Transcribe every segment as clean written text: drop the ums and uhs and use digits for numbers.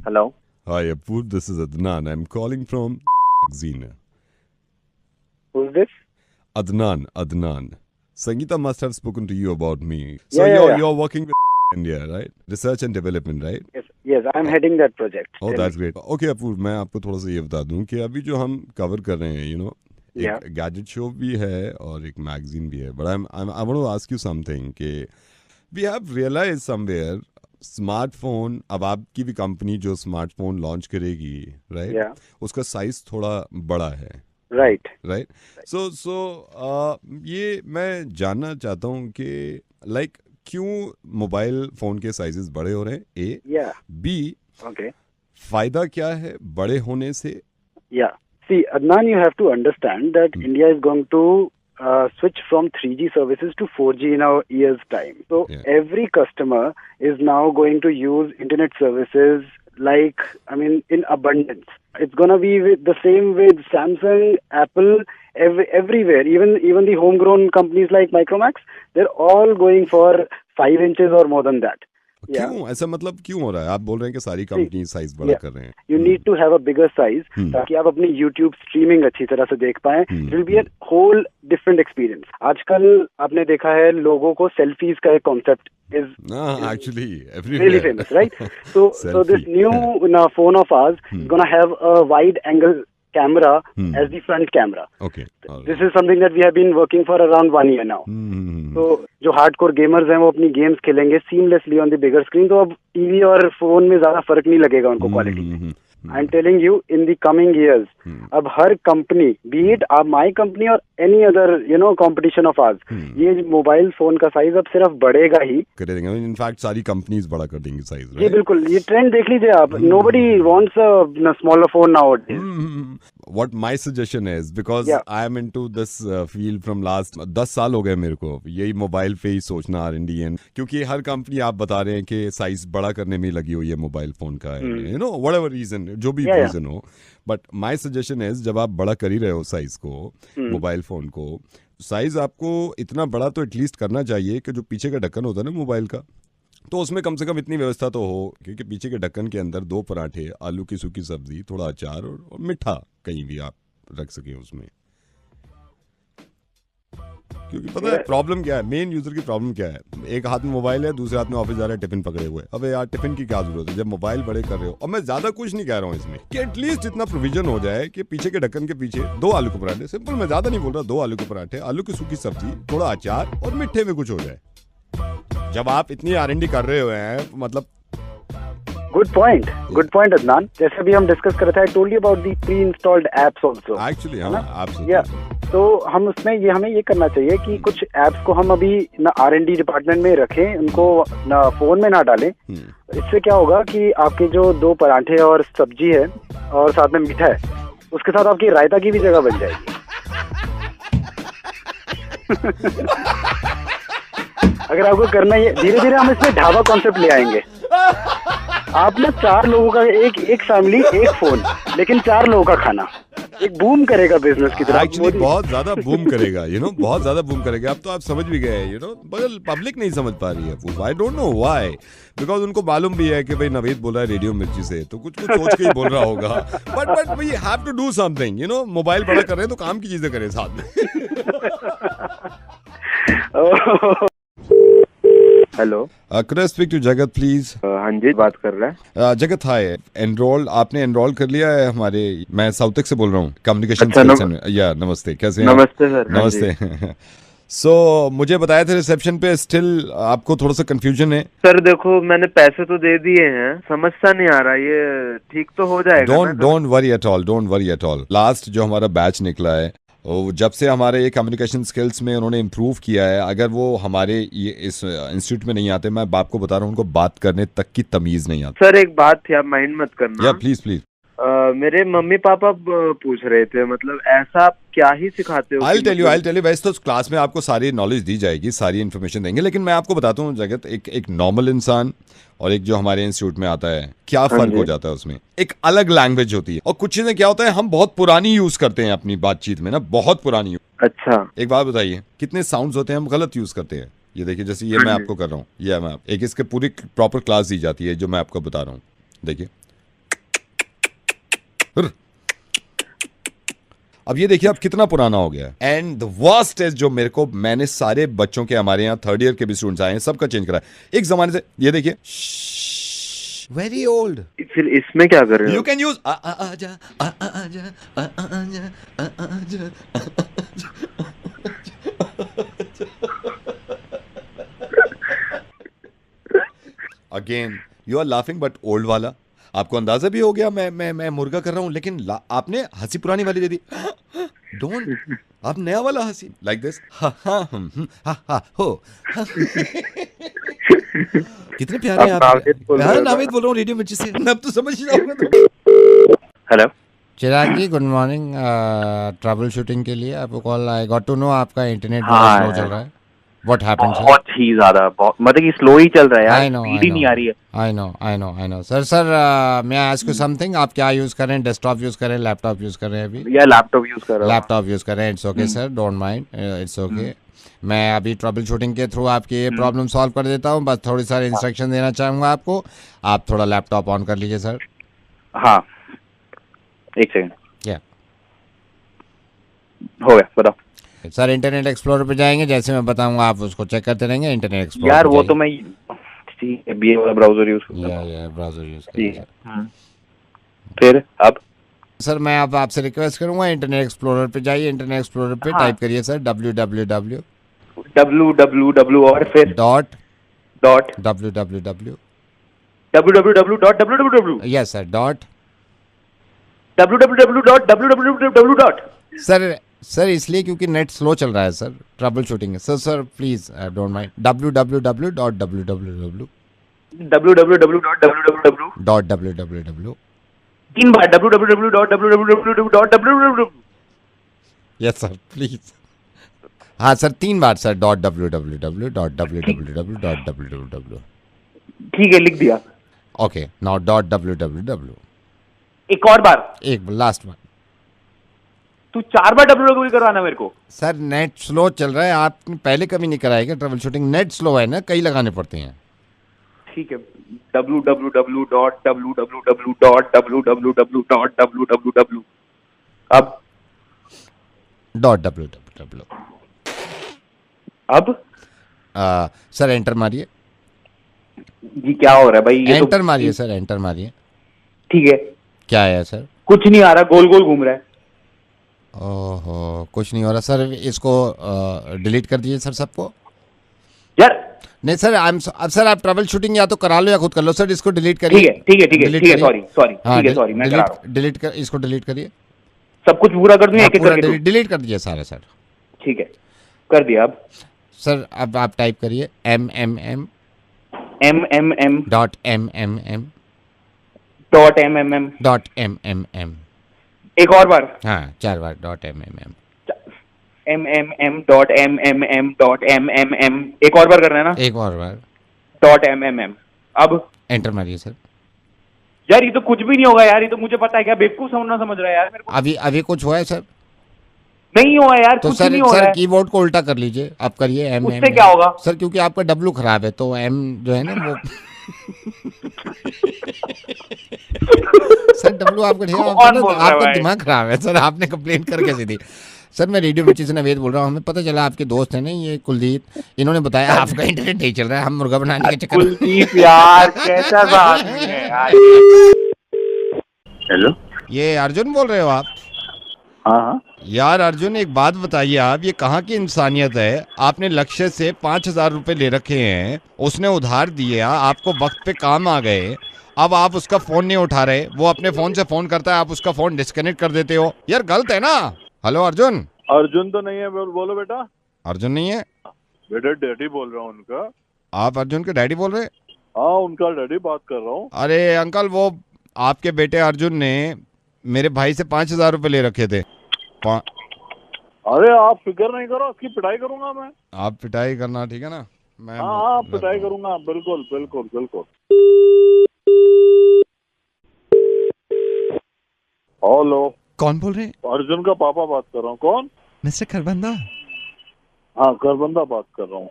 Hello. Hi, Apoor. This is Adnan. I'm calling from Xena. Who's this? Adnan. Sangeeta must have spoken to you about me. So you're working with India, right? Research and development, right? Yes, I'm heading that project. Oh, that's great. Okay, Apoor, मैं आपको थोड़ा सा ये बता दूं कि अभी जो हम कवर कर रहे हैं, एक गैजेट शो भी है और एक मैगजीन भी है. But I want to ask you something कि we have realized somewhere smartphone, अब आपकी भी कंपनी जो स्मार्टफोन लॉन्च करेगी, राइट, उसका साइज थोड़ा बड़ा है. राइट. सो ये मैं जानना चाहता हूँ कि लाइक क्यों मोबाइल फोन के साइजेस बड़े हो रहे हैं, ए, बी, फायदा क्या है बड़े होने से. See, Adnan, you have to understand that India is going to switch from 3G services to 4G in a year's time. So every customer is now going to use internet services in abundance. It's going to be the same with Samsung, Apple, everywhere. Even the homegrown companies like Micromax, they're all going for 5 inches or more than that. क्यों ऐसा, मतलब क्यों हो रहा है? आप बोल रहे हैं कि सारी कंपनी साइज बड़ा कर रहे हैं. You need to have a bigger size ताकि आप अपनी YouTube स्ट्रीमिंग अच्छी तरह से देख पाएं. It will be a whole different experience. आजकल आपने देखा है लोगों को सेल्फीज का एक concept is actually really famous, right? So this new phone of ours is gonna have a wide angle camera as the front camera. Okay. This is something that we have been working for around 1 year now. तो जो hardcore gamers हैं वो अपनी games खेलेंगे seamlessly on the bigger screen. तो अब TV और phone में ज्यादा फर्क नहीं लगेगा उनको quality. I am telling you in the coming years अब हर company, be it my company और any other competition of ours, ये मोबाइल फोन का साइज अब सिर्फ बढ़ेगा ही. करेंगे. इनफैक्ट सारी कंपनीज बड़ा कर देंगी साइज. जी बिल्कुल. ये ट्रेंड देख लीजिए आप. Nobody wants a smaller phone nowadays. What my suggestion is, because I am into this field from last 10 साल हो गए मेरे को, यही मोबाइल पे ही सोचना R&D, क्योंकि हर कंपनी आप बता रहे हैं कि साइज बड़ा करने में लगी हुई है मोबाइल फोन का, whatever reason, जो भी रीजन हो. बट माय सजेशन इज, जब आप बड़ा कर ही रहे हो साइज को, मोबाइल फोन को, साइज आपको इतना बड़ा तो एटलीस्ट करना चाहिए कि जो पीछे का ढक्कन होता है ना मोबाइल का, तो उसमें कम से कम इतनी व्यवस्था तो हो क्योंकि पीछे के ढक्कन के अंदर 2 पराठे, आलू की सूखी सब्जी, थोड़ा अचार और मीठा कहीं भी आप रख सके उसमें. क्योंकि पता है प्रॉब्लम क्या है, मेन यूजर की प्रॉब्लम क्या है, एक हाथ में मोबाइल है, दूसरे हाथ में ऑफिस जा रहा है, टिफिन पकड़े हुए. अबे यार टिफिन की क्या जरूरत है जब मोबाइल बड़े कर रहे हो. और मैं ज्यादा कुछ नहीं कह रहा हूँ इसमें, कि एटलीस्ट इतना प्रोविजन हो जाए कि पीछे के ढक्कन के पीछे 2 आलू के पराठे, सिंपल, मैं ज्यादा नहीं बोल रहा, 2 आलू के पराठे, आलू की सूखी सब्जी, थोड़ा अचार और मीठे में कुछ हो जाए. जब आप इतनी R&D कर रहे हुए हैं, मतलब गुड पॉइंट अदनान. जैसे अभी हम डिस्कस कर रहे थे, I told you about the pre installed apps also. Actually absolutely. तो हम उसमें हमें ये करना चाहिए कि कुछ एप्स को हम अभी ना R&D डिपार्टमेंट में रखें, उनको ना फोन में ना डालें. इससे क्या होगा कि आपके जो 2 पराठे और सब्जी है और साथ में मीठा है, उसके साथ आपकी रायता की भी जगह बन जाएगी. अगर आपको करना है, धीरे धीरे हम इसमें ढाबा कॉन्सेप्ट ले आएंगे. आप ना 4 लोगों का एक फैमिली, एक फोन, लेकिन 4 लोगों का खाना, एक बूम करेगा बिजनेस की तरह. एक्चुअली बहुत ज्यादा बूम करेगा, बहुत ज्यादा बूम करेगा. अब तो आप समझ भी गए, बगल पब्लिक नहीं समझ पा रही है. I don't know why, because उनको मालूम भी है कि भाई नवेद बोल रहा है रेडियो मिर्ची से, तो कुछ सोच के ही बोल रहा होगा. But we have to do something. Mobile बड़ा कर रहे हैं तो काम की चीजें करें साथ में. Hello, could I speak to जगत प्लीज? हाँ जी, बात कर रहा है. जगत, हाय. आपने एनरोल कर लिया है हमारे, मैं साउथेक से बोल रहा हूँ, कम्युनिकेशन. या नमस्ते, कैसे हैं? नमस्ते सर. नमस्ते. सो मुझे बताया था रिसेप्शन पे स्टिल आपको थोड़ा सा कंफ्यूजन है. सर देखो, मैंने पैसे तो दे दिए हैं, समझ सा नहीं आ रहा, ये ठीक तो हो जाएगा? Don't worry at all. Last जो हमारा बैच निकला है, जब से हमारे ये कम्युनिकेशन स्किल्स में उन्होंने इम्प्रूव किया है, अगर वो हमारे ये इस इंस्टीट्यूट में नहीं आते, मैं बाप को बता रहा हूँ, उनको बात करने तक की तमीज नहीं आती. सर एक बात थी, आप माइंड मत करना. या प्लीज. मेरे मम्मी पापा पूछ रहे थे, मतलब ऐसा आप क्या ही सिखाते हो? I'll tell you. वैसे तो क्लास में आपको सारी नॉलेज दी जाएगी, सारी इन्फॉर्मेशन देंगे, लेकिन मैं आपको बताता हूँ जगत, एक नॉर्मल इंसान और एक जो हमारे इंस्टीट्यूट में आता है, क्या फर्क हो जाता है उसमें. एक अलग लैंग्वेज होती है, और कुछ चीजें क्या होता है, हम बहुत पुरानी यूज करते हैं अपनी बातचीत में ना, बहुत पुरानी. अच्छा, एक बात बताइए, कितने साउंड्स होते हैं हम गलत यूज करते हैं. ये देखिए, जैसे ये मैं आपको कर रहा हूँ, ये मैं एक इसके पूरी प्रॉपर क्लास दी जाती है जो मैं आपको बता रहा हूँ. देखिए, अब ये देखिए अब कितना पुराना हो गया है। एंड द वर्स्ट इज जो मेरे को, मैंने सारे बच्चों के, हमारे यहाँ 3rd ईयर के भी स्टूडेंट्स आए हैं, सबका चेंज करा है एक जमाने से। ये देखिए वेरी ओल्ड। फिर इसमें क्या कर रहे हो? You can use again you are laughing but old वाला आपको अंदाजा भी हो गया मैं मुर्गा कर रहा हूं, लेकिन आपने हंसी पुरानी वाली दे दी। डोंट, आप नया वाला हंसी लाइक दिस हो। कितने प्यारे हैं आप। नावेद बोल रहा हूँ रेडियो मिर्ची से, अब तो समझ ही जाओगे तो। Hello Chirag ji, good morning. Trouble shooting के लिए आपको call. I got to know आपका इंटरनेट बहुत स्लो चल रहा है। What happened sir? बहुत ही ज्यादा, मतलब कि स्लो ही चल रहा है यार, स्पीड ही नहीं आ रही है। आई नो सर मैं आस्क यू समथिंग। आप क्या यूज कर रहे हैं? डेस्कटॉप यूज कर रहे हैं, लैपटॉप यूज कर रहे हैं? अभी या लैपटॉप यूज कर रहा हूं। लैपटॉप यूज कर रहे हैं, it's okay sir, don't mind, it's okay. मैं अभी ट्रबल शूटिंग के थ्रू आपकी ये प्रॉब्लम सॉल्व कर देता हूँ। बस थोड़ी सारी इंस्ट्रक्शन देना चाहूँगा आपको। आप थोड़ा लैपटॉप ऑन कर लीजिए सर। हाँ एक सेकंड, क्या हो गया बताओ सर? इंटरनेट एक्सप्लोरर पे जाएंगे, जैसे मैं बताऊंगा आप उसको चेक करते रहेंगे। इंटरनेट एक्सप्लोरर यार वो तो मैं बीए वाला ब्राउजर यूज करता हूं। या ब्राउजर यूज करिए। फिर अब सर मैं अब आपसे रिक्वेस्ट करूंगा, इंटरनेट एक्सप्लोरर पे जाइए। इंटरनेट एक्सप्लोरर पे टाइप करिए सर www और फिर dot www yes sir dot www sir इसलिए क्योंकि नेट स्लो चल रहा है सर, ट्रबल शूटिंग है sir please don't mind. www तीन बार www यस सर प्लीज। हाँ सर 3 बार सर www ठीक है, लिख दिया। ओके नाउ .www एक और बार, एक लास्ट बार। तू 4 बार www करवाना मेरे को। सर नेट स्लो चल रहा है, आपने पहले कभी नहीं कराया क्या ट्रबल शूटिंग? नेट स्लो है ना, कई लगाने पड़ते हैं। ठीक है www अब .www अब सर एंटर मारिए। जी क्या हो रहा है भाई? ये एंटर मारिए सर, एंटर मारिए। ठीक है, क्या है सर? कुछ नहीं आ रहा, गोल गोल घूम रहा है। ओहो कुछ नहीं हो रहा सर, इसको डिलीट कर दीजिए सर सबको। यार नहीं सर सर आप ट्रबल शूटिंग या तो करा लो या खुद कर लो सर, इसको डिलीट करिए। ठीक है सॉरी मैं करा रहा हूं। डिलीट कर, इसको डिलीट करिए। सब कुछ पूरा कर दूं? एक एक करके डिलीट कर दीजिए सारा सर। ठीक है कर दिया। अब सर अब आप टाइप करिए mmm .mmm एक और बार। हाँ 4 बार .mmm एक और बार करना है ना? एक और बार .mmm अब एंटर मारिए सर। यार ये तो कुछ भी नहीं होगा यार, ये तो मुझे पता है। क्या बेवकूफ समझ रहा है यार मेरे को? अभी कुछ हुआ है सर? नहीं हुआ यार, तो कुछ सर नहीं हो रहा है। कीबोर्ड को उल्टा कर लीजिए, आप करिए एम। उससे क्या होगा? सर क्योंकि आपका डब्लू खराब है तो एम जो है ना वो सर डब्लू आपका आपका दिमाग खराब है सर, आपने कंप्लेंट कर कैसे दी? सर मैं रेडियो मिर्ची से नवेद बोल रहा हूँ। हमें पता चला आपके दोस्त हैं ना ये कुलदीप, इन्होंने बताया आपका इंटरनेट नहीं चल रहा है, हम मुर्गा बनाने के चक्कर। कुलदीप यार कैसा आदमी है यार। हेलो ये अर्जुन बोल रहे हो आप? हाँ यार अर्जुन एक बात बताइए, आप ये कहाँ की इंसानियत है? आपने लक्ष्य से 5,000 रुपए ले रखे हैं, उसने उधार दिया, आपको वक्त पे काम आ गए, अब आप उसका फोन नहीं उठा रहे, वो अपने फोन से फोन करता है, आप उसका फोन डिस्कनेक्ट कर देते हो। यार गलत है ना? हेलो अर्जुन। अर्जुन तो नहीं है, बोलो बेटा। अर्जुन नहीं है बेटा, डैडी बोल रहा हूँ उनका। आप अर्जुन के डैडी बोल रहे? हाँ उनका डैडी बात कर रहा हूँ। अरे अंकल वो आपके बेटे अर्जुन ने मेरे भाई से 5,000 रुपए ले रखे थे। अरे आप फिक्र नहीं करो, उसकी पिटाई करूंगा मैं। आप पिटाई करना ठीक है ना? मैं हाँ पिटाई करूंगा, बिल्कुल बिल्कुल बिल्कुल। हेलो कौन बोल रहे हैं? अर्जुन का पापा बात कर रहा हूँ। कौन? मिस्टर खरबंदा। हाँ खरबंदा बात कर रहा हूँ।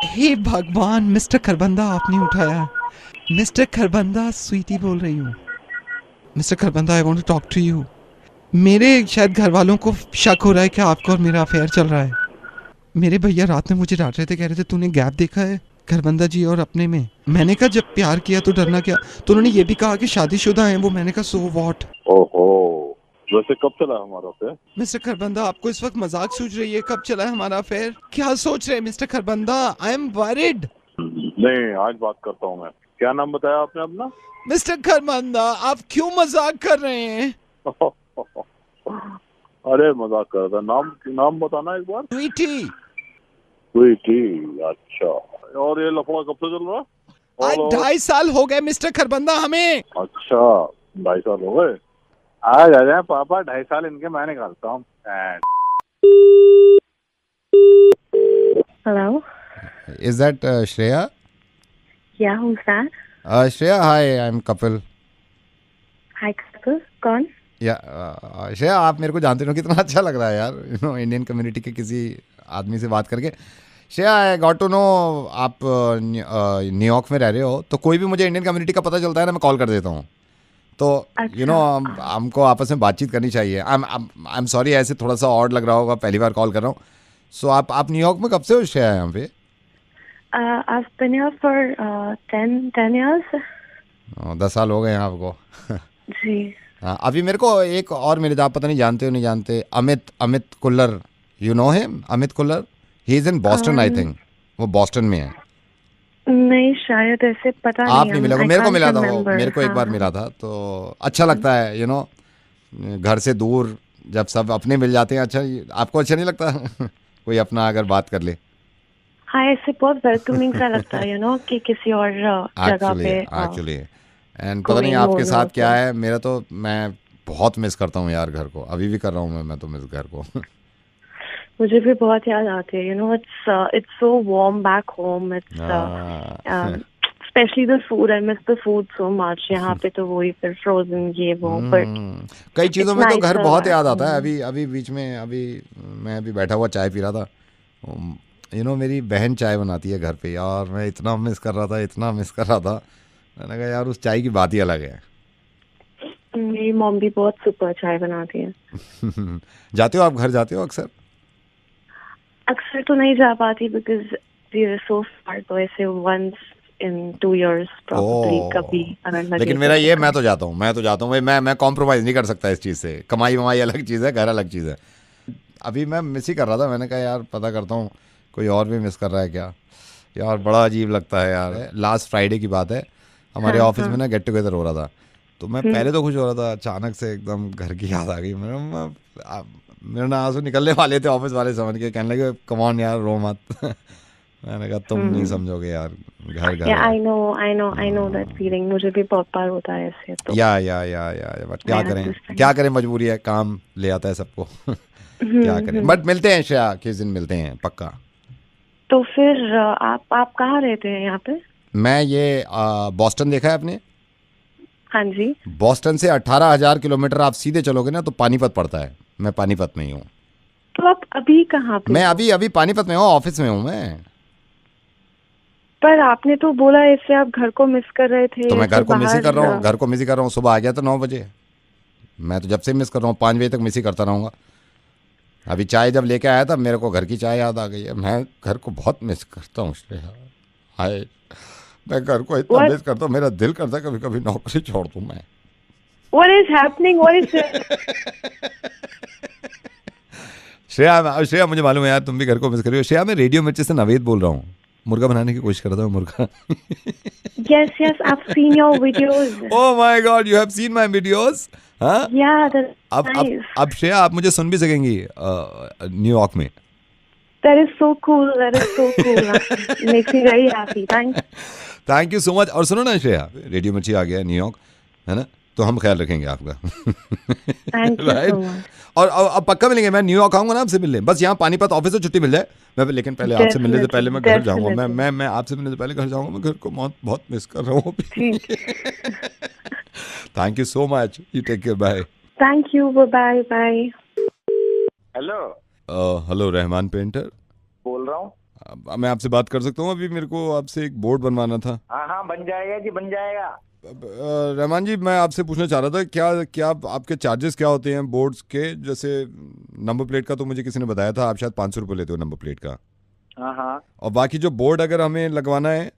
हे भगवान, मिस्टर खरबंदा आपने उठाया। मिस्टर खरबंदा स्वीटी बोल रही हूँ। Mister Kharbanda, I want to talk to you. मेरे शायद घर वालों को शक हो रहा है कि आपका और मेरा अफेयर चल रहा है। मेरे भैया रात में मुझे डांट रहे थे, कह रहे थे तूने गैप देखा है खरबंदा जी और अपने में। मैंने कहा जब प्यार किया तो डरना क्या। तो उन्होंने ये भी कहा कि शादीशुदा हैं वो। मैंने कहा सो व्हाट। ओहो, वैसे कब चला हमारा अफेयर? मिस्टर खरबंदा, आपको इस वक्त मजाक सूझ रही है? कब चला है हमारा अफेयर? क्या सोच रहे हैं mister Kharbanda? I am worried. नहीं, आज बात करता हूँ मैं। क्या नाम बताया आपने अपना? मिस्टर खरबंदा, आप क्यों मजाक कर रहे हैं? अरे मजाक कर रहा था। नाम बताना एक बार। स्वीटी। स्वीटी, अच्छा। और ये लफड़ा कब से चल रहा है? आज 2.5 साल हो गए मिस्टर खरबंदा हमें। अच्छा, 2.5 साल हो गए। आज आ जाए पापा, 2.5 साल इनके मैं निकालता हूँ। Hello. Is that Shreya? Yeah, who's that? Shreya, hi, I'm Kapil. Hi, Kapil. कौन? श्रेया, आप मेरे को जानते हो, कितना अच्छा लग रहा है यार, इंडियन कम्युनिटी के किसी आदमी से बात करके। Shreya, I got to know आप न्यूयॉर्क में रह रहे हो, तो कोई भी मुझे इंडियन कम्युनिटी का पता चलता है ना, मैं कॉल कर देता हूँ। तो हमको आपस में बातचीत करनी चाहिए। आई एम सॉरी, ऐसे थोड़ा सा ऑड लग रहा होगा, पहली बार कॉल कर रहा हूँ। सो आप न्यूयॉर्क में कब से हो श्रेया यहाँ पे? I've been here for 10 years. 10 साल हो गए हैं आपको। जी। हाँ, अभी मेरे को एक और मेरे, आप पता नहीं जानते हो नहीं जानते, Amit Kullar, you know him? Amit Kullar, he is in Boston, I think वो बॉस्टन में है। नहीं, शायद ऐसे पता नहीं। आप नहीं मिला, मेरे को मिला था वो, मेरे को एक बार हाँ। मिला था। तो अच्छा लगता है, यू नो, घर से दूर जब सब अपने मिल जाते हैं। अच्छा, आपको अच्छा नहीं लगता? कोई अपना अगर बात कर ले। हाँ, ऐसे बहुत वेलकमिंग सा लगता है, यू नो, कि किसी और जगह पे। एक्चुअली एंड पता नहीं आपके साथ क्या है, मेरा तो, मैं बहुत मिस करता हूँ यार घर को, अभी भी कर रहा हूँ मैं तो मिस घर को। मुझे भी बहुत याद आती है, you know, it's so warm back home. It's specially the food, I miss the food so much. यहाँ पे तो वही फिर फ्रोजन ये वो, बट कई चीज़ों में तो घर बहुत याद आता है। अभी बीच में मैं अभी बैठा हुआ चाय पी रहा था, यू नो, मेरी बहन चाय बनाती है घर पे यार, मैं इतना मिस कर रहा था। मैंने कहा यार उस चाय की बात ही अलग है। मेरी मॉम भी बहुत सुपर चाय बनाती है। जाते हो आप घर, जाते हो अक्सर? अक्सर तो नहीं जा पाती बिकॉज वी आर सो फार, तो ऐसे वंस इन 2 years probably कभी अगर लगे। लेकिन मेरा ये, मैं तो जाता हूँ। मैं कॉम्प्रोमाइज़ नहीं कर सकता इस चीज़ से। कमाई वमाई अलग चीज़ है, घर अलग चीज़ है। अभी मैं मिस ही कर रहा था, मैंने कहा यार पता करता हूँ कोई और भी मिस कर रहा है क्या। यार बड़ा अजीब लगता है यार। लास्ट फ्राइडे की बात है, हमारे ऑफिस में ना गेट टुगेदर हो रहा था। तो मैं पहले तो खुश हो रहा था, अचानक से एकदम घर की याद आ गई। मेरे ना आंसू निकलने वाले थे, ऑफिस वाले समझ के कहने लगे कम ऑन यार, रो मत। मैंने कहा तुम नहीं समझोगे यार, घर आई नो दैट फीलिंग। मुझे भी बहुत बार होता है ऐसे। तो या बट क्या करें, मजबूरी है, काम ले आता है सबको। क्या करें, बट मिलते हैं श्रेया, किस दिन मिलते हैं पक्का। तो फिर आप कहाँ रहते हैं यहाँ पे? मैं ये बॉस्टन देखा है आपने? हाँ जी। बॉस्टन से 18,000 किलोमीटर आप सीधे चलोगे ना तो पानीपत पड़ता है। मैं पानीपत में ही हूँ। तो आप अभी कहाँ पे? मैं अभी पानीपत में हूँ, ऑफिस में हूँ मैं। पर आपने तो बोला ऐसे आप घर को मिस कर रहे थे। तो मैं घर को मिस ही कर रहा हूँ। सुबह आ गया था 9 बजे। मैं तो जब से मिस कर रहा हूँ, 5 बजे तक मिस ही करता रहूँगा। अभी चाय जब लेके आया था, मेरे को घर की चाय याद आ गई है। मैं घर को बहुत मिस करता हूँ। हाय, मैं घर को इतना मिस करता हूँ, मेरा दिल करता है कभी कभी नौकरी छोड़ दूँ मैं। What is happening? What is it? Shreya, मुझे मालूम है यार तुम भी घर को मिस कर रही हो। श्रेया, मैं रेडियो मिर्ची से नवेद बोल रहा हूँ। मुर्गा बनाने की कोशिश कर रहा था, मुर्गा। Yes, I've seen your videos. Oh my God, you have seen my videos? हाँ? Yeah, that's nice. अब श्रेया, आप मुझे सुन भी सकेंगी न्यूयॉर्क में। That is so cool. Makes me very happy. Thank you so much. और सुनो ना श्रेया, रेडियो मिर्ची आ गया न्यूयॉर्क, है ना, तो हम ख्याल रखेंगे आपका। Thank you so much. और अब पक्का मिलेंगे। मैं न्यूयॉर्क आऊंगा ना आपसे मिलने, बस यहाँ पानीपत ऑफिस से छुट्टी मिल जाए मैं, लेकिन पहले आपसे मिलने से पहले मैं घर जाऊंगा। मैं आपसे मिलने से पहले घर जाऊंगा। मैं घर को बहुत मिस कर रहा हूँ। Thank you so much. You take care, bye. Thank you, bye. Hello, Rahman Painter बोल रहा हूँ। मैं आपसे बात कर सकता हूँ? अभी मेरे को आपसे एक बोर्ड बनवाना था। हाँ, बन जाएगा जी, बन जाएगा। रहमान जी, मैं आपसे पूछना चाह रहा था, क्या क्या आपके चार्जेस क्या होते हैं बोर्ड्स के? जैसे नंबर प्लेट का तो मुझे किसी ने बताया था आप शायद 500 रुपये लेते हो नंबर प्लेट का। हाँ। और बाकी जो बोर्ड अगर हमें लगवाना है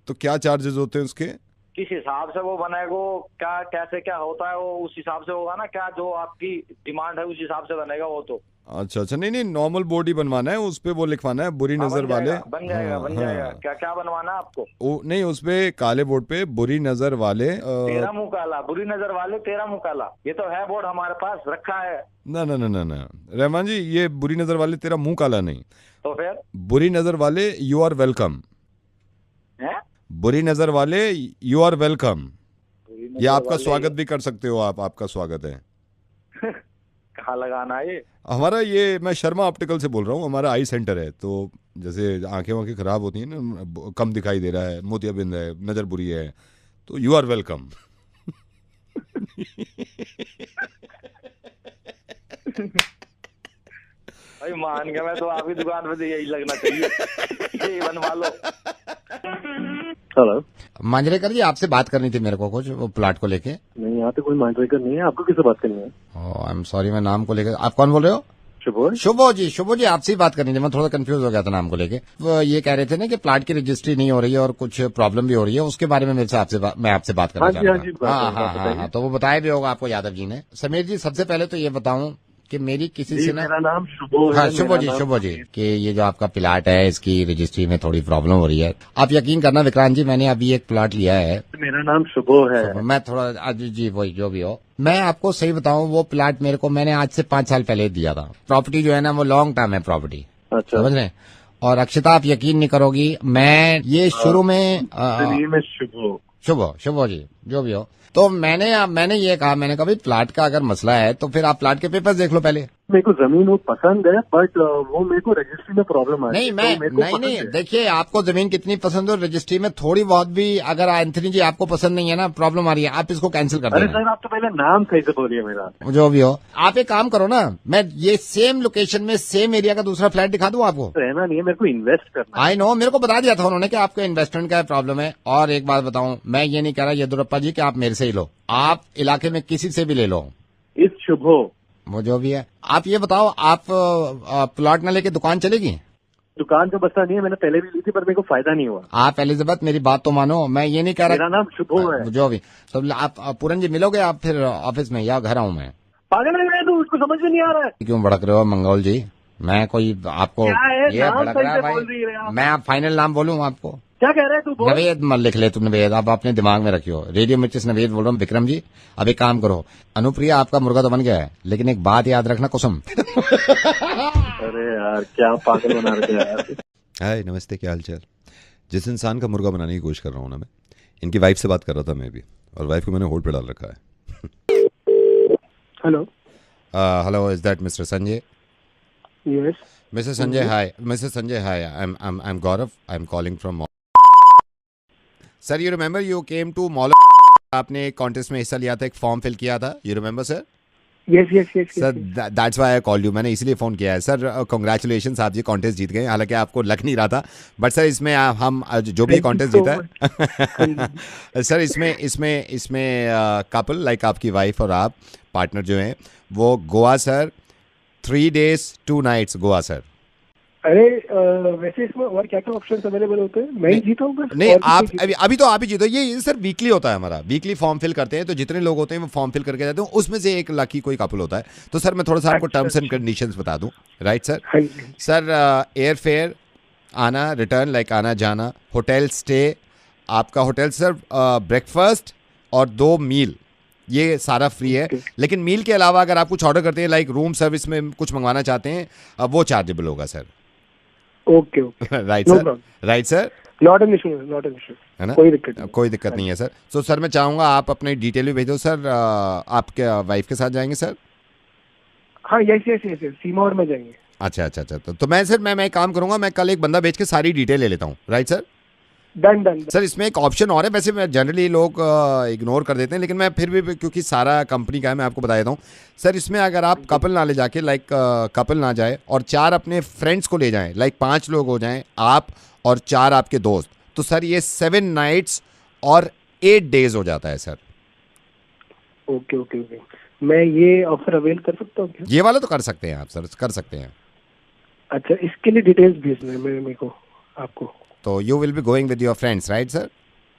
तो क्या चार्जेस होते हैं उसके? किस हिसाब से वो बनेगा, क्या कैसे क्या होता है वो उस हिसाब से होगा ना, क्या जो आपकी डिमांड है उस हिसाब से बनेगा वो तो। अच्छा, नहीं, नॉर्मल बोर्ड ही बनवाना है, उस पे वो लिखवाना है बुरी नजर वाले। बन जाएगा। क्या क्या बनवाना है आपको? नहीं, उस पे काले बोर्ड पे बुरी नजर वाले तेरा मुंह काला, बुरी नजर वाले तेरा मुंह काला, ये तो है बोर्ड हमारे पास रखा है। ना रहमान जी, ये बुरी नजर वाले तेरा मुंह काला नहीं, तो फिर बुरी नजर वाले यू आर वेलकम है। बुरी नजर वाले यू आर वेलकम, ये आपका स्वागत भी कर सकते हो आप, आपका स्वागत है। कहाँ लगाना है ये? हमारा ये, मैं शर्मा ऑप्टिकल से बोल रहा हूँ, हमारा आई सेंटर है। तो जैसे आंखें खराब होती हैं ना, कम दिखाई दे रहा है, मोतियाबिंद है, नज़र बुरी है, तो यू आर वेलकम। भाई मान गया मैं तो, आपकी दुकान पे तो यही लगना चाहिए। यही बनवा लो। हेलो मांजरेकर जी, आपसे बात करनी थी मेरे को कुछ, वो प्लाट को लेके। नहीं, यहाँ पे कोई मांजरेकर नहीं है, आपको किससे बात करनी है? आई एम सॉरी, मैं नाम को लेकर, आप कौन बोल रहे हो? शुभो जी, आपसे ही बात करनी थी, मैं थोड़ा कंफ्यूज हो गया था नाम को लेके। वो ये कह रहे थे ना कि प्लाट की रजिस्ट्री नहीं हो रही है और कुछ प्रॉब्लम भी हो रही है, उसके बारे में मैं आपसे बात करना चाह रहा था। हाँ, तो वो बताया भी होगा आपको यादव जी ने। समीर जी, सबसे पहले तो ये बताऊं कि मेरी किसी से ना, मेरा नाम शुभो है। हाँ, शुभो जी कि ये जो आपका प्लाट है इसकी रजिस्ट्री में थोड़ी प्रॉब्लम हो रही है। आप यकीन करना विक्रांत जी, मैंने अभी एक प्लाट लिया है। मेरा नाम शुभो है। मैं थोड़ा जी वही जो भी हो, मैं आपको सही बताऊं, वो प्लाट मेरे को मैंने आज से 5 साल पहले दिया था। प्रॉपर्टी जो है ना वो लॉन्ग टर्म है प्रॉपर्टी, अच्छा समझ रहे हैं। और अक्षता, आप यकीन नहीं करोगी, मैं ये शुरू में शुभो जी जो भी हो, तो मैंने ये कहा, मैंने कहा भाई प्लाट का अगर मसला है तो फिर आप प्लाट के पेपर्स देख लो पहले। मेरे को जमीन वो पसंद है, बट वो मेरे को रजिस्ट्री में प्रॉब्लम है। नहीं, देखिए आपको जमीन कितनी पसंद हो, रजिस्ट्री में थोड़ी बहुत भी अगर एंथनी जी आपको पसंद नहीं है ना, प्रॉब्लम आ रही है, आप इसको कैंसिल कर देना। अरे सर, आप तो पहले नाम सही से बोलिए मेरा। जो भी हो, आप एक काम करो ना, मैं ये सेम लोकेशन में सेम एरिया का दूसरा फ्लैट दिखा दूं आपको। रहना नहीं है, मेरे को इन्वेस्ट करना है। आई नो, मेरे को बता दिया था उन्होंने कि आपके इन्वेस्टमेंट का प्रॉब्लम है। और एक बात बताऊं, मैं ये नहीं कह रहा येदुरप्पा जी कि आप मेरे से ही लो, आप इलाके में किसी से भी ले लो। इस शुभो वो जो भी है, आप ये बताओ, आप प्लॉट न लेके दुकान चलेगी? दुकान का बस्ता नहीं है, मैंने पहले भी ली थी पर मेरे को फायदा नहीं हुआ। आप एलिजाबेथ मेरी बात तो मानो, मैं ये नहीं कह रहा। मेरा नाम शुभो है। जो भी, तो आप पूरन जी मिलोगे आप फिर ऑफिस में, या घर आऊं मैं? पागल लग रहा है तू, उसको समझ में नहीं आ रहा है। क्यों भड़क रहे हो मंगोल जी? मैं कोई आपको ये भड़क रहा है भाई? मैं आप फाइनल नाम बोलूं आपको? क्या कह रहे हैं तू? नवेद मत लिख ले तू, नवेद आप अपने दिमाग में रखियो। रेडियो मिर्चिस नवेद बोल रहा हूँ। विक्रम जी, अब एक काम करो, अनुप्रिया आपका मुर्गा तो बन गया है, लेकिन एक बात याद रखना कुसुम। अरे यार, क्या पागल बना रहे यार। हाय, नमस्ते, क्या हाल चाल? जिस इंसान का मुर्गा बनाने की कोशिश कर रहा हूँ ना मैं, इनकी वाइफ से बात कर रहा था मैं भी, और वाइफ को मैंने होल्ड पे डाल रखा है। Hello, is that mister Sanjay? Yes Mr. Sanjay, hi. I'm Gaurav. I'm calling from. Sir, you remember you came to Mall? आपने एक कॉन्टेस्ट में हिस्सा लिया था, एक फॉर्म फिल किया था. You remember, sir? Yes. Sir, that's why I called you. मैंने इसलिए फोन किया है. Sir, congratulations, आप ये कॉन्टेस्ट जीत गए. हालांकि आपको लग नहीं रहा था, बट सर इसमें हम जो भी कॉन्टेस्ट जीता है, सर इसमें कपल लाइक आपकी वाइफ और आप पार्टनर जो हैं वो Goa sir, 3 days 2 nights Goa sir. अरे वैसे इसमें और क्या क्या ऑप्शंस अवेलेबल होते हैं? मैं ही जीता हूँ? नहीं, आप अभी तो आप ही जीतो। ये सर वीकली होता है हमारा, वीकली फॉर्म फिल करते हैं, तो जितने लोग होते हैं वो फॉर्म फिल करके जाते हैं, उसमें से एक लकी कोई कपल होता है। तो सर मैं थोड़ा सा आपको टर्म्स एंड कंडीशंस बता दूं, right sir? Sir air fare, आना रिटर्न लाइक आना जाना, होटल स्टे, आपका होटल सर ब्रेकफास्ट और 2 मील, ये सारा फ्री है। लेकिन मील के अलावा अगर आप कुछ ऑर्डर करते हैं लाइक रूम सर्विस में कुछ मंगवाना चाहते हैं, वो चार्जेबल होगा sir. Okay right sir, not an issue है ना? कोई दिक्कत नहीं है सर। तो सर मैं चाहूंगा आप अपनी डिटेल भी भेजो सर। आपके वाइफ के साथ जाएंगे सर? हाँ, यस सीमा और मैं जाएंगे। अच्छा। तो मैं सर मैं एक काम करूंगा, मैं कल एक बंदा भेज के सारी डिटेल ले लेता हूँ, राइट सर? डन। सर इसमें एक ऑप्शन और है, वैसे मैं जनरली लोग इग्नोर कर देते हैं, लेकिन मैं फिर भी क्योंकि सारा कंपनी का है मैं आपको बता देता हूँ सर। इसमें अगर आप कपल ना ले जाके लाइक कपल ना जाए और 4 अपने फ्रेंड्स को ले जाएं, लाइक 5 लोग हो जाएं, आप और 4 आपके दोस्त, तो सर ये 7 nights और 8 days हो जाता है सर। ओके ओके ओके, मैं ये ऑफर अवेल कर सकता हूँ क्या? ये वाला तो कर सकते हैं आप सर, कर सकते हैं। अच्छा, इसके लिए डिटेल्स भेजना है मेरे को आपको। तो you will be going with your friends right sir?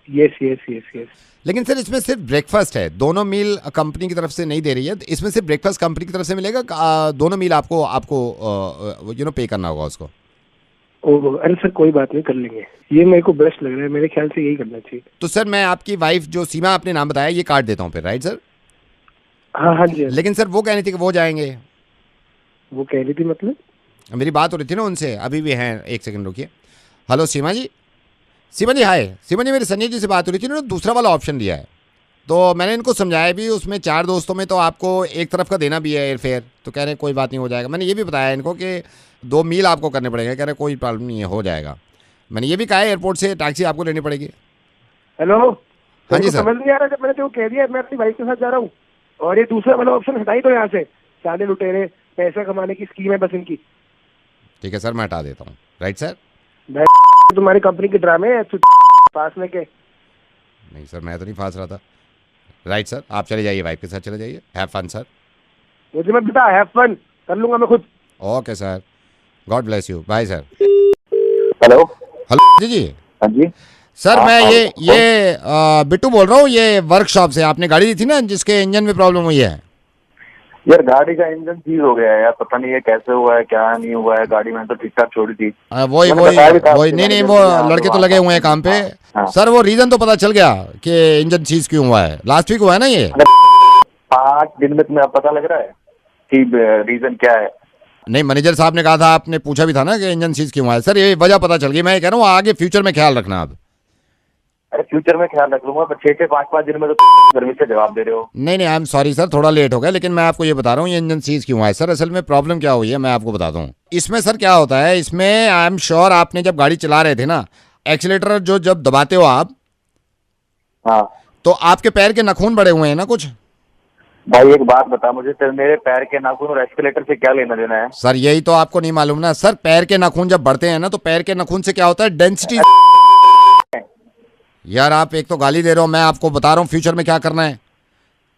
Yes yes yes yes. लेकिन सर इसमें सिर्फ ब्रेकफास्ट है, दोनों मील कंपनी की तरफ से नहीं दे रही है, इसमें सिर्फ ब्रेकफास्ट कंपनी की तरफ से मिलेगा, दोनों मील आपको पे करना होगा उसको। ओह अरे सर कोई बात नहीं, कर लेंगे, ये मेरे को बेस्ट लग रहा है, मेरे ख्याल से यही करना चाहिए। तो सर मैं आपकी वाइफ जो सीमा आपने नाम बताया ये काट देता हूँ फिर, राइट सर? हाँ हाँ जी। लेकिन सर वो कह रही थी कि वो जाएंगे। वो कह रही थी मतलब? मेरी बात हो रही थी ना उनसे, अभी भी हैं, एक सेकंड रुकिए। हेलो सीमा जी, सीमा जी हाय। सीमा जी मेरे संजय जी से बात हो रही थी, उन्होंने दूसरा वाला ऑप्शन दिया है, तो मैंने इनको समझाया भी, उसमें 4 दोस्तों में तो आपको एक तरफ का देना भी है एयर फेयर, तो कह रहे हैं कोई बात नहीं हो जाएगा। मैंने ये भी बताया इनको कि 2 मील आपको करने पड़ेंगे, कह रहे कोई प्रॉब्लम नहीं है हो जाएगा। मैंने ये भी कहा है एयरपोर्ट से टैक्सी आपको लेनी पड़ेगी। हेलो हाँ जी सर। समझ नहीं आ रहा, जब मैंने तो कह दिया मैं अपनी वाइफ के साथ जा रहा हूँ, और ये दूसरा वाला ऑप्शन हटाई तो यहाँ से, साले लुटेरे पैसा कमाने की स्कीम है बस इनकी। ठीक है सर मैं हटा देता हूँ, राइट सर? तुम्हारी कंपनी के ड्रामे पास में के। नहीं सर मैं तो नहीं फांस रहा था, राइट सर? आप चले जाइए, वाइफ के साथ चले जाइए, हैव फन सर। मुझे मत बता, हैव फन कर लूंगा मैं खुद। Okay sir, god bless you, bye sir. Hello hello जी। हाँ जी सर मैं ये बिट्टू बोल रहा हूँ, ये वर्कशॉप से। आपने गाड़ी दी थी ना जिसके इंजन में प्रॉब्लम हुई है? यार गाड़ी का इंजन सीज हो गया है यार, पता नहीं ये कैसे हुआ है क्या नहीं हुआ है, गाड़ी मैंने तो ठीक ठाक छोड़ी थी। वही नहीं वो लड़के तो लगे हुए हैं काम पे। सर वो रीजन तो पता चल गया कि इंजन सीज क्यों हुआ है, लास्ट वीक हुआ है ना ये। 5 दिन में तुम्हें पता लग रहा है कि रीजन क्या है? नहीं मैनेजर साहब ने कहा था, आपने पूछा भी था ना कि इंजन सीज क्यों हुआ है। सर ये वजह पता चल गई, मैं कह रहा हूँ आगे फ्यूचर में ख्याल रखना आप। अरे फ्यूचर में ख्याल रख लूंगा, पर 6-6 5-5 दिन में तो गर्मी से जवाब दे रहे हो। नहीं आई एम सॉरी सर, थोड़ा लेट हो गया, लेकिन मैं आपको ये बता रहा हूँ ये इंजन सीज क्यों हुआ है। सर असल में प्रॉब्लम क्या हुई है मैं आपको बताता हूँ। इसमें सर क्या होता है, इसमें आई एम श्योर आपने जब गाड़ी चला रहे थे ना, एक्सीलेटर जो जब दबाते हो आप, हाँ, तो आपके पैर के नाखून बड़े हुए हैं ना कुछ? भाई एक बात बता मुझे, तेरे मेरे पैर के नाखून और एस्केलेटर से क्या लेना देना है? सर यही तो आपको नहीं मालूम ना सर, पैर के नाखून जब बढ़ते हैं ना, तो पैर के नाखून से क्या होता है, डेंसिटी। यार आप एक तो गाली दे रहे हो, मैं आपको बता रहा हूँ फ्यूचर में क्या करना है।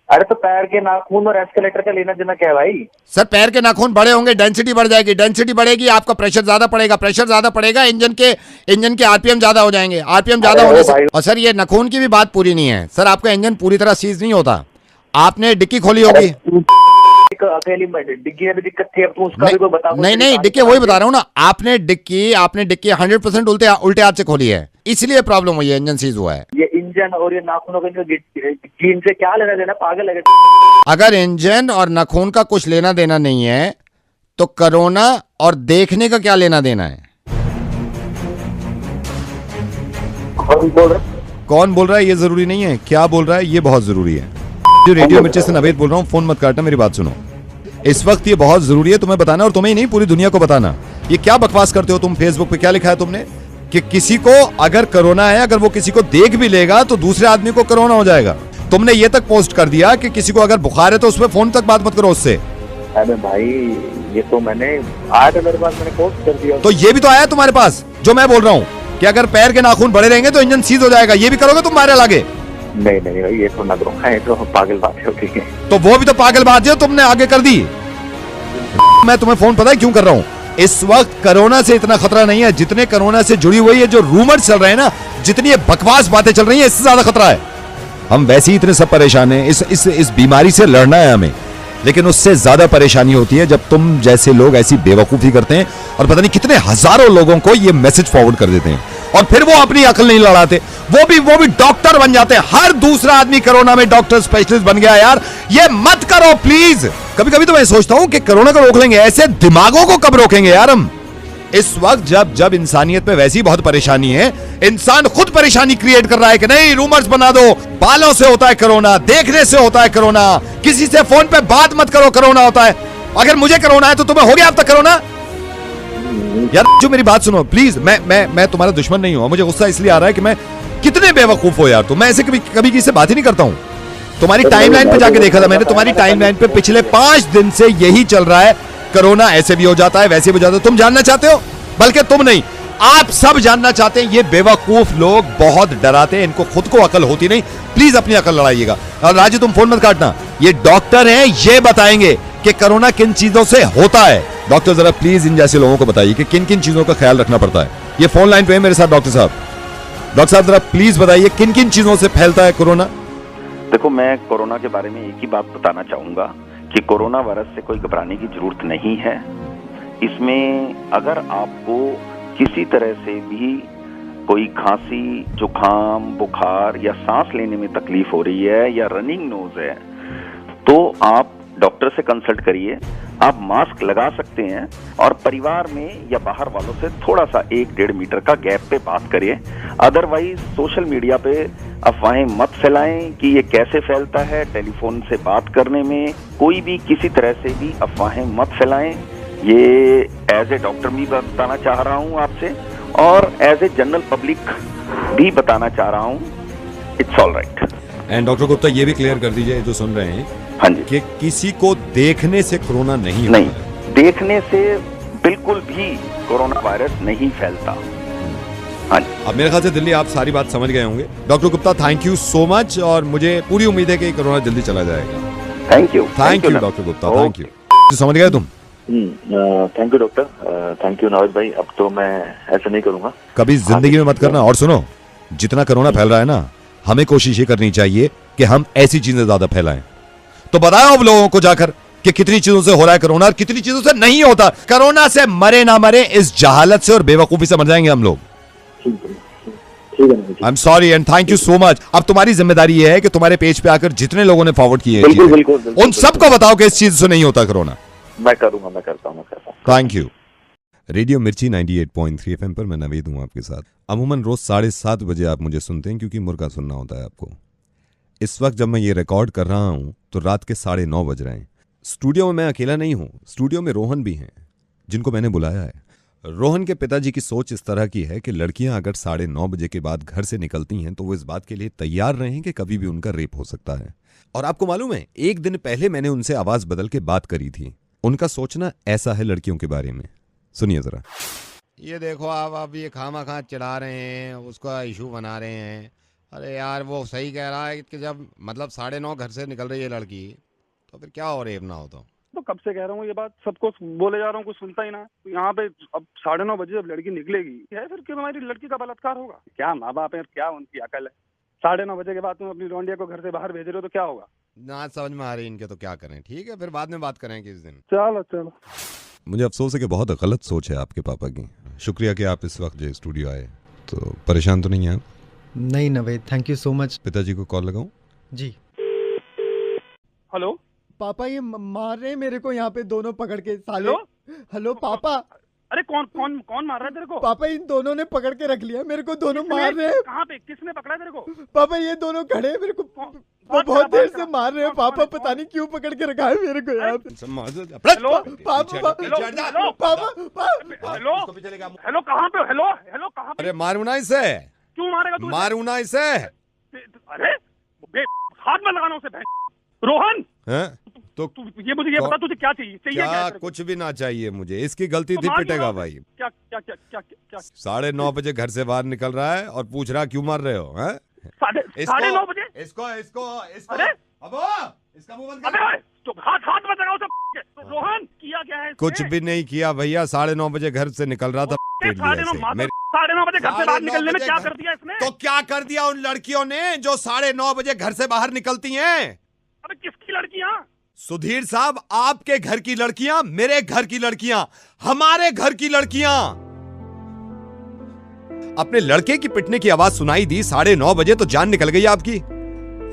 अरे तो पैर के नाखून और एस्केलेटर का लेना देना क्या है भाई? सर पैर के नाखून बड़े होंगे, डेंसिटी बढ़ जाएगी, डेंसिटी बढ़ेगी, आपका प्रेशर ज्यादा पड़ेगा, प्रेशर ज्यादा पड़ेगा, इंजन के आरपीएम ज्यादा हो जाएंगे, आरपीएम ज्यादा होने से। और सर ये नाखून की भी बात पूरी नहीं है सर, आपका इंजन पूरी तरह सीज नहीं होता। आपने डिक्की खोली होगी, अकेली डिग्गी में भी दिक्कत थी, अब तू उसका भी कोई बता। नहीं डिक्की वही बता रहा हूँ ना, आपने डिक्की 100% उल्टे हाथ से खोली है, इसलिए प्रॉब्लम हुई है, इंजन सीज हुआ है। ये इंजन और ये नाखूनों के जीन से क्या लेना देना, पागल है? अगर इंजन और नाखून का कुछ लेना देना नहीं है तो कोरोना और देखने का क्या लेना देना है? कौन बोल रहा है ये जरूरी नहीं है, क्या बोल रहा है ये बहुत जरूरी है। जो रेडियो मिर्ची से नवेद बोल रहा हूँ, फोन मत काटना, मेरी बात सुनो। इस वक्त ये बहुत जरूरी है तुम्हें बताना, और तुम्हें ही नहीं पूरी दुनिया को बताना। ये क्या बकवास करते हो तुम, फेसबुक पे क्या लिखा है तुमने कि किसी को अगर कोरोना है, अगर वो किसी को देख भी लेगा तो दूसरे आदमी को कोरोना हो जाएगा। तुमने ये तक पोस्ट कर दिया कि किसी को अगर बुखार है तो उसमें फोन तक बात मत करो उससे। अरे भाई ये तो मैंने आया था मेरे पास, मैंने पोस्ट कर दिया। तो ये भी तो आया तुम्हारे पास जो मैं बोल रहा हूँ कि अगर पैर के नाखून बड़े रहेंगे तो इंजन सीज हो जाएगा, ये भी करोगे तुम वायरल आगे? नहीं भाई ये तो ना करो, ये तो पागल बात है। ठीक है तो वो भी तो पागल बात है, तुमने आगे कर दी। मैं तुम्हें फोन पता है क्यों कर रहा हूँ? इस वक्त कोरोना से इतना खतरा नहीं है जितने कोरोना से जुड़ी हुई है जो रूमर चल रहे हैं ना, जितनी ये बकवास बातें चल रही हैं, इससे ज्यादा खतरा है। हम वैसे ही इतने सब परेशान हैं, इस बीमारी से लड़ना है हमें, लेकिन उससे ज्यादा परेशानी होती है जब तुम जैसे लोग ऐसी बेवकूफी करते हैं और पता नहीं कितने हजारों लोगों को ये मैसेज फॉरवर्ड कर देते हैं, और फिर वो अपनी अकल नहीं लड़ाते, वो भी डॉक्टर बन जाते हैं। हर दूसरा आदमी कोरोना में डॉक्टर स्पेशलिस्ट बन गया। यार ये मत करो प्लीज। कभी कभी तो मैं सोचता हूं कि कोरोना को रोक लेंगे, ऐसे दिमागों को कब रोकेंगे यार हम? इस वक्त जब इंसानियत में वैसी बहुत परेशानी है, इंसान खुद परेशानी क्रिएट कर रहा है कि नहीं रूमर्स बना दो, बालों से होता है कोरोना, देखने से होता है कोरोना, किसी से फोन पे बात मत करो कोरोना होता है। अगर मुझे कोरोना है तो तुम्हें हो गया अब तक कोरोना? यार जो मेरी बात सुनो प्लीज, मैं तुम्हारा दुश्मन नहीं हूं, मुझे गुस्सा इसलिए आ रहा है कि मैं कितने बेवकूफ हो यार तुम। मैं ऐसे कभी किसी से बात ही नहीं करता हूं। तुम्हारी टाइमलाइन पे जाके देखा था मैंने, तुम्हारी टाइमलाइन पे पिछले 5 दिन से यही चल रहा है, कोरोना ऐसे भी हो जाता है वैसे भी हो जाता है। तुम जानना चाहते हो? बल्कि तुम नहीं, आप सब जानना चाहते हैं, ये बेवकूफ लोग बहुत डराते हैं, इनको खुद को अकल होती नहीं। प्लीज अपनी अकल लड़ाइएगा। और राजू तुम फोन मत काटना, ये डॉक्टर हैं, ये बताएंगे कि कोरोना किन चीजों से होता है। डॉक्टर जरा प्लीज इन जैसे लोगों को बताइए कि किन किन चीजों का ख्याल रखना पड़ता है। ये फोन लाइन पे है मेरे साथ डॉक्टर साहब। डॉक्टर साहब जरा प्लीज बताइए किन किन चीजों से फैलता है कोरोना। देखो, मैं कोरोना के बारे में एक ही बात बताना चाहूंगा कि कोरोना वायरस से कोई घबराने की जरूरत नहीं है। इसमें अगर आपको किसी तरह से भी कोई खांसी, जुकाम, बुखार या सांस लेने में तकलीफ हो रही है या रनिंग नोज है, तो आप डॉक्टर से कंसल्ट करिए। आप मास्क लगा सकते हैं और परिवार में या बाहर वालों से थोड़ा सा 1-1.5 मीटर का गैप पे बात करिए। अदरवाइज सोशल मीडिया पे अफवाहें मत फैलाएं कि ये कैसे फैलता है। टेलीफोन से बात करने में कोई भी किसी तरह से भी अफवाहें मत फैलाएं। ये एज ए डॉक्टर भी बताना चाह रहा हूँ आपसे, और एज ए जनरल पब्लिक भी बताना चाह रहा हूँ, it's all right. And doctor Gupta ये भी क्लियर कर दीजिए जो सुन रहे हैं, हाँ जी, कि किसी को देखने से कोरोना नहीं देखने से बिल्कुल भी कोरोना वायरस नहीं फैलता। हाँ जी। अब मेरे ख्याल से दिल्ली आप सारी बात समझ गए होंगे। Doctor Gupta thank you so much, और मुझे पूरी उम्मीद है कि कोरोना जल्दी चला जाएगा। Thank you doctor Gupta, thank you. समझ गए तुम? Thank you doctor, thank you Nawaz भाई। अब तो मैं ऐसा नहीं करूंगा कभी जिंदगी में, मत करना। और सुनो, जितना कोरोना फैल रहा है ना, हमें कोशिश ये करनी चाहिए कि हम ऐसी चीजें ज्यादा फैलाएं। तो बताओ अब लोगों को जाकर कि कितनी चीजों से हो रहा है कोरोना और कितनी चीजों से नहीं होता। कोरोना से मरे ना मरे, इस जहालत से और बेवकूफी से मर जाएंगे हम लोग। I am sorry and thank you so much. अब तुम्हारी जिम्मेदारी ये है कि तुम्हारे पेज पे आकर जितने लोगों ने फॉरवर्ड किए हैं उन सबको बताओ कि इस चीज से नहीं होता कोरोना। मैं करूंगा, मैं करता हूँ। Thank you. रेडियो मिर्ची 98.3 FM पर मैं नवीद हूं आपके साथ। अमूमन रोज 7:30 बजे आप मुझे सुनते हैं, क्योंकि मुर्गा सुनना होता है आपको। इस वक्त जब मैं ये रिकॉर्ड कर रहा हूं तो रात के 9:30 बज रहे हैं। स्टूडियो में मैं अकेला नहीं हूं, स्टूडियो में रोहन भी हैं, जिनको मैंने बुलाया है। रोहन के पिताजी की सोच इस तरह की है कि लड़कियां अगर 9:30 बजे के बाद घर से निकलती हैं तो वो इस बात के लिए तैयार रहें कि कभी भी उनका रेप हो सकता है। और आपको मालूम है, एक दिन पहले मैंने उनसे आवाज बदल के बात करी थी। उनका सोचना ऐसा है लड़कियों के बारे में, सुनिए जरा। ये देखो आप ये खामा खा चिढ़ा रहे हैं, उसका इशू बना रहे हैं। अरे यार वो सही कह रहा है कि जब मतलब 9:30 घर से निकल रही है लड़की, तो फिर क्या हो रेप ना हो तो कब से कह रहा हूँ ये बात, सबको बोले जा रहा हूँ, कुछ सुनता ही ना। तो यहाँ पे अब 9:30 बजे जब लड़की निकलेगी, है फिर क्यों हमारी लड़की का बलात्कार होगा? क्या माँ बाप है, क्या उनकी अकल है? 9:30 बजे के बाद तुम अपनी लौंडिया को घर से बाहर भेज रहे हो तो क्या होगा? ना समझ में आ रही इनके, तो क्या करें। ठीक है, फिर बाद में बात करेंगे इस दिन। चलो। मुझे अफसोस है कि बहुत गलत सोच है आपके पापा की। शुक्रिया कि आप इस वक्त जो स्टूडियो आए। तो परेशान तो नहीं है आप? नहीं Naved, thank you so much. पिताजी को कॉल लगाऊं? जी। हेलो पापा, ये मार रहे हैं मेरे को यहाँ पे दोनों पकड़ के साले। हेलो पापा। अरे कौन मार रहा है तेरे को? पापा इन दोनों ने पकड़ के रख लिया मेरे को, दोनों मार रहे हैं। कहाँ पे, किसने पकड़ा तेरे को? पापा ये दोनों खड़े हैं मेरे को, बहुत देर से मार रहे हैं पापा, पता नहीं क्यों पकड़ के रखा है मेरे को यहाँ पे। हेलो कहाँ पे? हेलो कहाँ पे? अरे मारू ना इसे। क्यों मारेगा तू? मारू ना इसे। अरे हाथ में लगाना उसे। रोहन तो ये मुझे ये बता, तुझे क्या चाहिए? क्या? कुछ भी ना चाहिए मुझे। इसकी गलती थी, पिटेगा भाई। क्या 9:30 बजे घर से बाहर निकल रहा है और पूछ रहा क्यों मार रहे हो? 9:30 बजे? इसको अरे अब इसका मुंह बंद कर। अबे तो हाथ में लगाओ उसे। रोहन किया क्या है? कुछ भी नहीं किया भैया, 9:30 बजे घर से निकल रहा था। 9:30 बजे घर से बाहर निकलने में क्या कर दिया इसने? तो क्या कर दिया उन लड़कियों ने जो 9:30 बजे घर से बाहर निकलती हैं? अबे किसकी लड़कियां? सुधीर साहब, आपके घर की लड़कियां, मेरे घर की लड़कियां, हमारे घर की लड़कियां। अपने लड़के की पिटने की आवाज सुनाई दी 9:30 बजे तो जान निकल गई आपकी।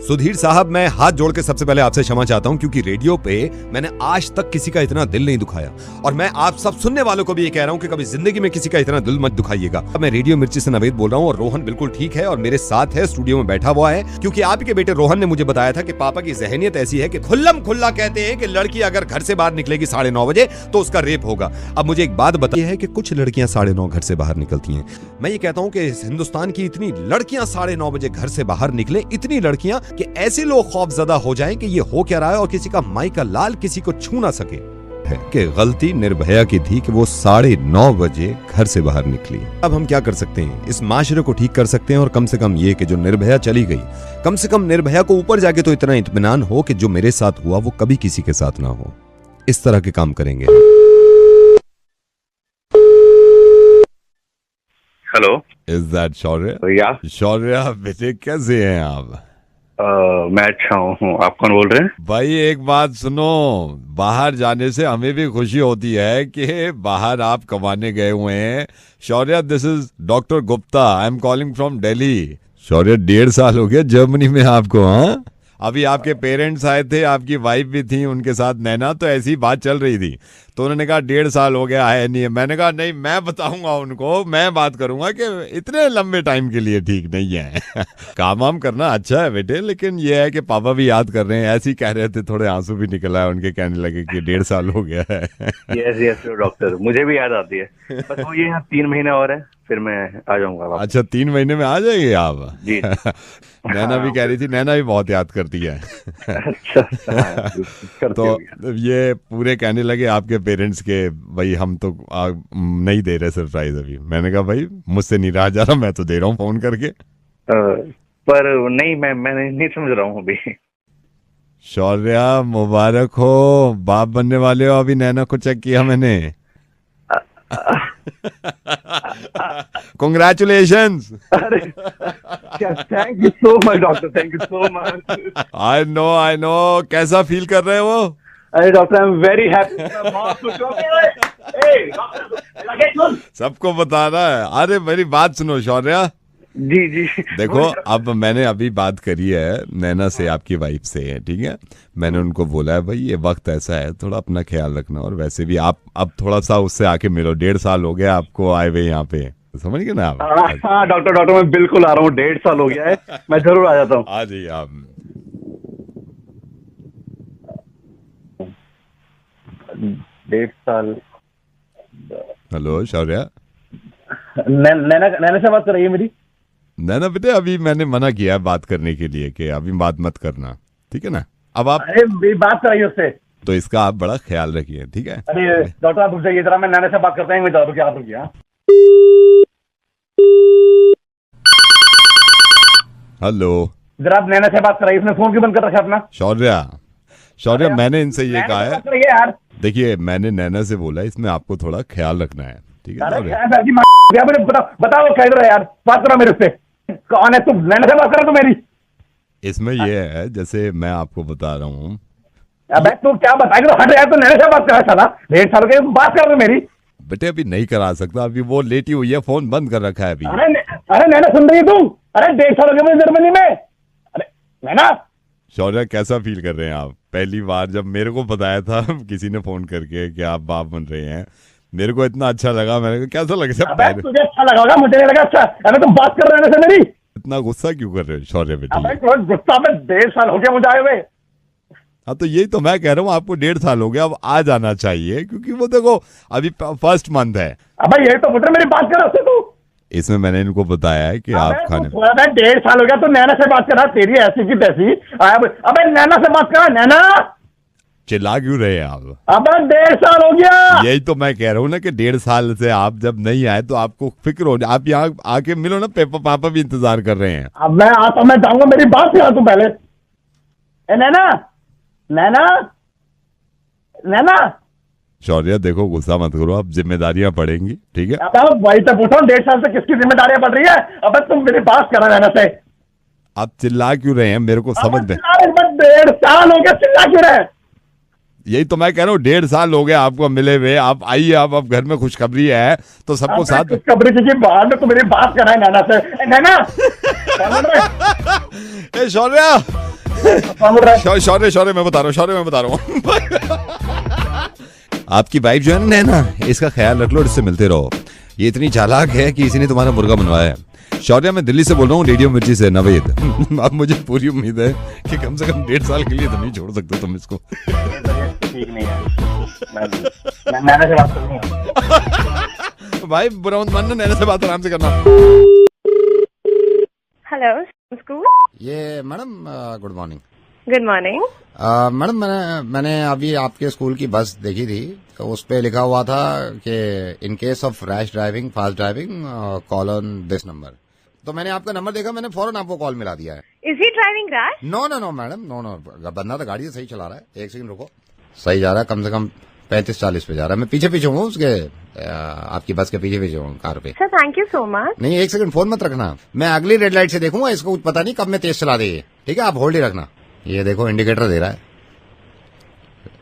सुधीर साहब, मैं हाथ जोड़ के सबसे पहले आपसे क्षमा चाहता हूं, क्योंकि रेडियो पे मैंने आज तक किसी का इतना दिल नहीं दुखाया। और मैं आप सब सुनने वालों को भी ये कह रहा हूं कि कभी जिंदगी में किसी का इतना दिल मत दुखाइएगा। मैं रेडियो मिर्ची से नवेद बोल रहा हूं और रोहन बिल्कुल ठीक है और मेरे साथ है, स्टूडियो में बैठा हुआ है, क्योंकि आपके बेटे रोहन ने मुझे बताया था कि पापा की जहनियत ऐसी है कि खुल्लम खुल्ला कहते हैं कि लड़की अगर घर से बाहर निकलेगी 9:30 बजे तो उसका रेप होगा। अब मुझे एक बात बताइए है कि कुछ लड़कियां 9:30 घर से बाहर निकलती हैं। मैं ये कहता हूं कि हिंदुस्तान की इतनी लड़कियां 9:30 बजे घर से बाहर निकले, इतनी लड़कियां कि ऐसे लोग खौफजदा हो जाएं कि ये हो क्या रहा है और किसी का माई का लाल किसी को छू ना सके। है कि गलती निर्भया की थी कि वो 9:30 बजे घर से बाहर निकली। अब हम क्या कर सकते हैं? इस माशरे को ठीक कर सकते हैं और कम से कम ये कि जो निर्भया चली गई, कम से कम निर्भया को ऊपर जाके तो इतना इत्मीनान हो कि जो मेरे साथ हुआ वो कभी किसी के साथ ना हो। इस तरह के काम करेंगे। हेलो, इज दैट शौर्य? भैया शौर्य बेटे, कैसे हैं आप? मैं अच्छा हूँ। आप कौन बोल रहे हैं? भाई एक बात सुनो, बाहर जाने से हमें भी खुशी होती है कि बाहर आप कमाने गए हुए हैं। Shaurya, this is doctor Gupta, I am calling from Delhi. Shaurya, 1.5 साल हो गया जर्मनी में आपको? हाँ, अभी आपके पेरेंट्स आए थे, आपकी वाइफ भी थी उनके साथ नैना, तो ऐसी बात चल रही थी, तो उन्होंने कहा 1.5 साल हो गया है नहीं है। मैंने कहा नहीं, मैं बताऊंगा उनको, मैं बात करूंगा कि इतने लंबे टाइम के लिए ठीक नहीं है। काम वाम करना अच्छा है बेटे, लेकिन ये है कि पापा भी याद कर रहे हैं। ऐसे ही कह रहे थे, थोड़े आंसू भी निकल आए उनके, कहने लगे कि 1.5 साल हो गया है। यस डॉक्टर, मुझे भी याद आती है। बस वो ये 3 महीने और है, फिर मैं आ जाऊंगा। अच्छा, 3 महीने में आ जाएंगे आप? जी। नैना भी कह रही थी, नैना भी बहुत याद करती है। अच्छा, तो ये पूरे कहने लगे आपके पेरेंट्स के, भाई हम तो नहीं दे रहे सरप्राइज अभी। मैंने कहा भाई मुझसे नहीं रहा जा रहा, मैं तो दे रहा हूँ फोन करके। पर नहीं, मैं नहीं समझ रहा हूँ अभी। शौर्य, मुबारक हो, बाप बनने वाले हो। अभी नैना को चेक किया मैंने। Congratulations! Thank you so much, doctor. Thank you so much. I know. कैसा फील कर रहे हो? अरे डॉक्टर, I'm very happy. सबको बता रहा है। अरे मेरी बात सुनो शौर्य। जी। देखो, अब मैंने अभी बात करी है नैना से, आपकी वाइफ से, ठीक है। मैंने उनको बोला है भाई ये वक्त ऐसा है, थोड़ा अपना ख्याल रखना, और वैसे भी आप अब थोड़ा सा उससे आके मिलो। 1.5 साल हो गया आपको आए हुए यहाँ पे, समझ गए ना आप? हाँ डॉक्टर, मैं बिल्कुल आ रहा हूँ। 1.5 साल हो गया है, मैं जरूर आ जाता हूँ। आ जाइए आप। 1.5 साल। हेलो शौर्य, नैना से बात कर रही है मेरी? नैना बेटे, अभी मैंने मना किया है बात करने के लिए कि अभी बात मत करना, ठीक है ना? अब आप बात कराइए उससे, तो इसका आप बड़ा ख्याल रखिए, ठीक है? अरे डॉक्टर, आप रुक जाइए जरा, मैं नैना से बात करता हूँ। आप रुकिए। हेलो, जरा आप नैना से बात कराइए, उसने फोन क्यों बंद कर रखा अपना? शौर्य, मैंने इनसे ये कहा है, यार देखिए मैंने नैना से बोला इसमें आपको थोड़ा ख्याल रखना है, ठीक है? बताओ क्या है यार, बात करो मेरे से। कौन है तुम? नैना से बात करो तो मेरी। इसमें ये है, जैसे मैं आपको बता रहा हूँ। अबे तू क्या बताएगा? तो हट यार, तो नैना से बात करा साला। 1.5 साल के बात कर मेरी। बेटे अभी नहीं करा सकता, अभी वो लेटी हुई है, फोन बंद कर रखा है अभी। अरे नैना सुन रही है तू? अरे 1.5 साल हो गए मुझे जर्मनी में। अरे नैना। शौर्य, कैसा फील कर रहे हैं आप? पहली बार जब मेरे को बताया था किसी ने फोन करके कि आप बाप बन रहे हैं, मेरे को इतना अच्छा लगा। मैंने कहा कैसा लगा? तुझे अच्छा लगा होगा, मुझे नहीं लगा अच्छा। अरे तुम बात कर रहे हो मेरी। इतना गुस्सा क्यों कर रहे हो शौर्य बेटे? गुस्सा में 1.5 साल हो गया मुझे आए हुए। हाँ, तो यही तो मैं कह रहा हूँ, आपको 1.5 साल हो गया, अब आ जाना चाहिए, क्योंकि वो देखो अभी 1st मंथ है। अब यही तो मुझे मेरी बात कर रहे तू। इसमें मैंने इनको बताया है कि आप खाने 1.5 साल हो गया तो नैना से बात कर रहा, तेरी ऐसी की तैसी। अबे नैना से बात करा। नैना, चिल्ला क्यों रहे हैं आप? अब 1.5 साल हो गया। यही तो मैं कह रहा हूँ ना कि 1.5 साल से आप जब नहीं आए तो आपको फिक्र हो, आप यहाँ आके मिलो ना, पापा भी इंतजार कर रहे हैं। अब मैं आता, मैं जाऊंगा, मेरी बात सुना तू पहले। नैना, नैना, नैना। शौर्य देखो, गुस्सा मत करो, अब जिम्मेदारियां पड़ेंगी, ठीक है? अब वही तो पूछा हूँ, 1.5 साल से किसकी जिम्मेदारियां पड़ रही है? अब तुम मेरी बात करा नैना से। आप चिल्ला क्यों रहे हैं? मेरे को समझ में। 1.5 साल हो गया, चिल्ला क्यों रहे? यही तो मैं कह रहा हूँ, 1.5 साल हो गया आपको मिले हुए। आप आइए, आप अब घर में खुशखबरी है तो सबको साथ। खुशखबरी की बात में तो मेरी बात करा है नैना से। नैना, शौर्य मैं बता रहा हूँ आपकी वाइफ जो है ना नैना, इसका ख्याल रख लो, इससे मिलते रहो। ये इतनी चालाक है कि इसी ने तुम्हारा मुर्गा बनवाया है। शौर्य, मैं दिल्ली से बोल रहा हूँ, रेडियो मिर्ची से, नवेद। अब मुझे पूरी उम्मीद है कि कम से कम 1.5 साल के लिए तो नहीं छोड़ सकते तुम इसको। ठीक नहीं है, मैं नैना से बात करूंगा। भाई बुरा मत मानना, नैना से बात आराम से करना। Hello school. ये madam, good morning. Good morning. Madam मैंने अभी आपके स्कूल की बस देखी थी, तो उस पे लिखा हुआ था कि in case of rash driving, fast driving, call on this number. तो मैंने आपका नंबर देखा, मैंने फौरन आपको कॉल मिला दिया है। Is he driving rash? No madam, no. बंदा तो गाड़ी सही चला रहा है। एक सेकंड रुको, सही जा रहा है, कम से कम 35-40 पे जा रहा है। मैं पीछे हूँ उसके, आपकी बस के पीछे हूँ कार पे। Sir thank you so much. नहीं, एक सेकंड फोन मत रखना, मैं अगली रेड लाइट से देखूंगा, इसको कुछ पता नहीं कब मैं तेज चला देगी। ठीक है, आप होल्ड ही रखना। ये देखो इंडिकेटर दे रहा है,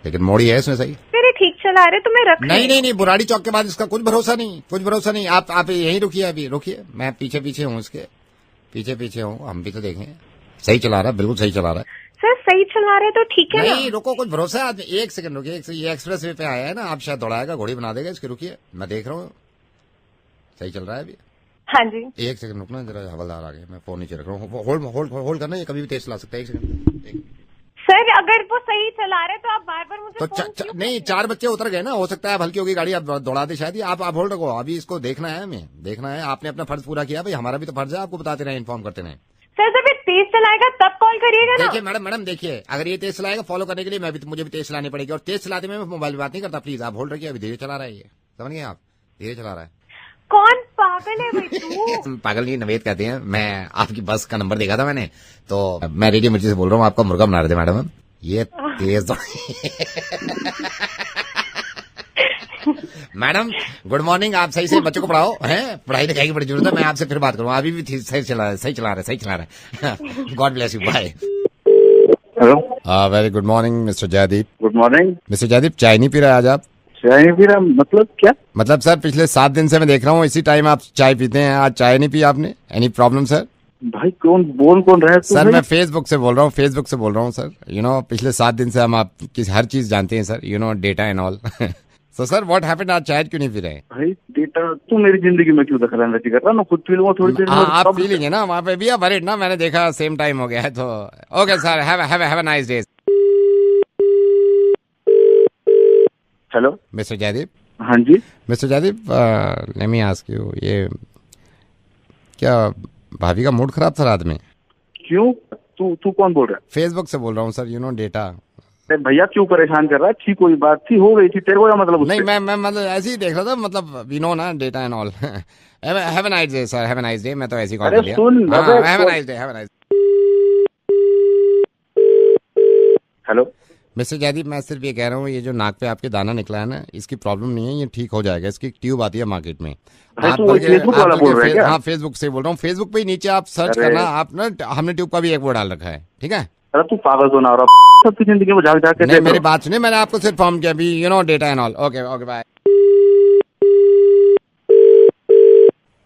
लेकिन मोड़ी है इसमें सही। मेरे ठीक चला रहे तो मैं रख नहीं, बुराड़ी चौक के बाद इसका कुछ भरोसा नहीं। आप यहीं रुकिए, अभी रुकिए, मैं पीछे हूँ इसके, पीछे हूँ। हम भी तो देखें, सही चला रहा है, बिल्कुल सही चला रहा है। सर सही चला रहे तो ठीक है। नहीं रुको, कुछ भरोसा है आदमी। एक सेकंड रुकिए, ये एक्सप्रेस वे पे आया है ना, आप शायद दौड़ाएगा, घोड़ी बना देगा इसके। रुकिए, मैं देख रहा हूँ, सही चल रहा है अभी। हाँ जी, एक सेकंड रुकना जरा, हवलदार आ गए, मैं फोन नीचे रख रहा हूँ। होल्ड करना, ये कभी भी तेज चला सकता है। एक सेकंड सर, अगर वो सही चला रहे तो आप बार मुझे तो नहीं, 4 बच्चे उतर गए ना, हो सकता है हल्की होगी गाड़ी, आप दौड़ा दे शायद। आप होल्ड रखो, अभी इसको देखना है, हमें देखना है। आपने अपना फर्ज पूरा किया भाई, हमारा भी तो फर्ज है आपको बताते रहे, इन्फॉर्म करते रहे। सर जब ये तेज चलाएगा तब कॉल करिएगा ना। देखिए मैडम देखिए, अगर ये तेज चलाएगा, फॉलो करने के लिए मुझे भी तेज चलानी पड़ेगी, और तेज चलाते में मैं मोबाइल में बात नहीं करता। प्लीज आप होल्ड रखिए, अभी धीरे चला रहा है ये, समझ गए आप, धीरे चला रहा है। कौन पागल है भाई तू? पागल नहीं, नवेद कहते हैं। मैं आपकी बस का नंबर देखा था मैंने, तो मैं रेडियो मिर्ची से बोल रहा हूँ, आपका मुर्गा बना रहे थे मैडम। ये तेज मैडम गुड मॉर्निंग, आप सही से बच्चों को पढ़ाओ, हैं? पढ़ाई लिखाई की बड़ी जरूरत है। मैं आपसे फिर बात करूँ, अभी भी सही चला रहा है। God bless you, bye. Hello, very good morning mister Jaydeep. Good morning mister Jaydeep, चाय नहीं पी रहे आज आप? चाय नहीं पी रहा मतलब क्या? मतलब सर पिछले 7 दिन से मैं देख रहा हूँ इसी टाइम आप चाय पीते हैं, आज चाय नहीं पी आपने? Any problem sir? भाई कौन रहा है सर? मैं फेसबुक से बोल रहा हूँ सर। पिछले 7 दिन से हम आपकी हर चीज जानते हैं sir, data and all. So sir what happened, आज चाय क्यों नहीं पी रहे? भाई डेटा तू मेरी जिंदगी में क्यों दखल-अंदाजी कर रहा है? मैं खुद पी लूंगा थोड़ी देर में। आप पी लेंगे ना, वहाँ पे भी आप वरीड ना, मैंने देखा सेम टाइम हो गया है। तो okay sir, have a nice day. Hello mister Jaydeep. हाँ जी mister Jaydeep, let me ask you, ये क्या भाभी का मूड खराब था रात में? क्यों? तू कौन बोल रहा है? फेसबुक से बोल रहा हूँ सर, डेटा। भैया क्यों परेशान कर रहा है? थी कोई बात थी, हो गई थी, तेरे को क्या मतलब? नहीं मैं मतलब ऐसे ही देख रहा था, मतलब वी नो ना data and all. Have a nice day sir, have a nice day. मैं तो ऐसे ही कॉल कर दिया। Have a nice day, have a nice. Hello mister Jaydeep, मैं सिर्फ ये कह रहा हूँ, ये जो नाक पे आपके दाना निकला है ना, इसकी प्रॉब्लम नहीं है, ये ठीक हो जाएगा। इसकी ट्यूब आती है मार्केट में। फेसबुक वाला बोल रहे हैं? हाँ फेसबुक से बोल रहा हूँ। फेसबुक पे नीचे आप सर्च करना, आप ना, हमने ट्यूब का भी एक वो डाल रखा है, ठीक है? अरे तू पागल तो ना हो रहा, सबकी जिंदगी में झाक झाक के नहीं, मेरी बात सुनिए, मैंने आपको सिर्फ फॉर्म किया अभी, data and all. Okay bye.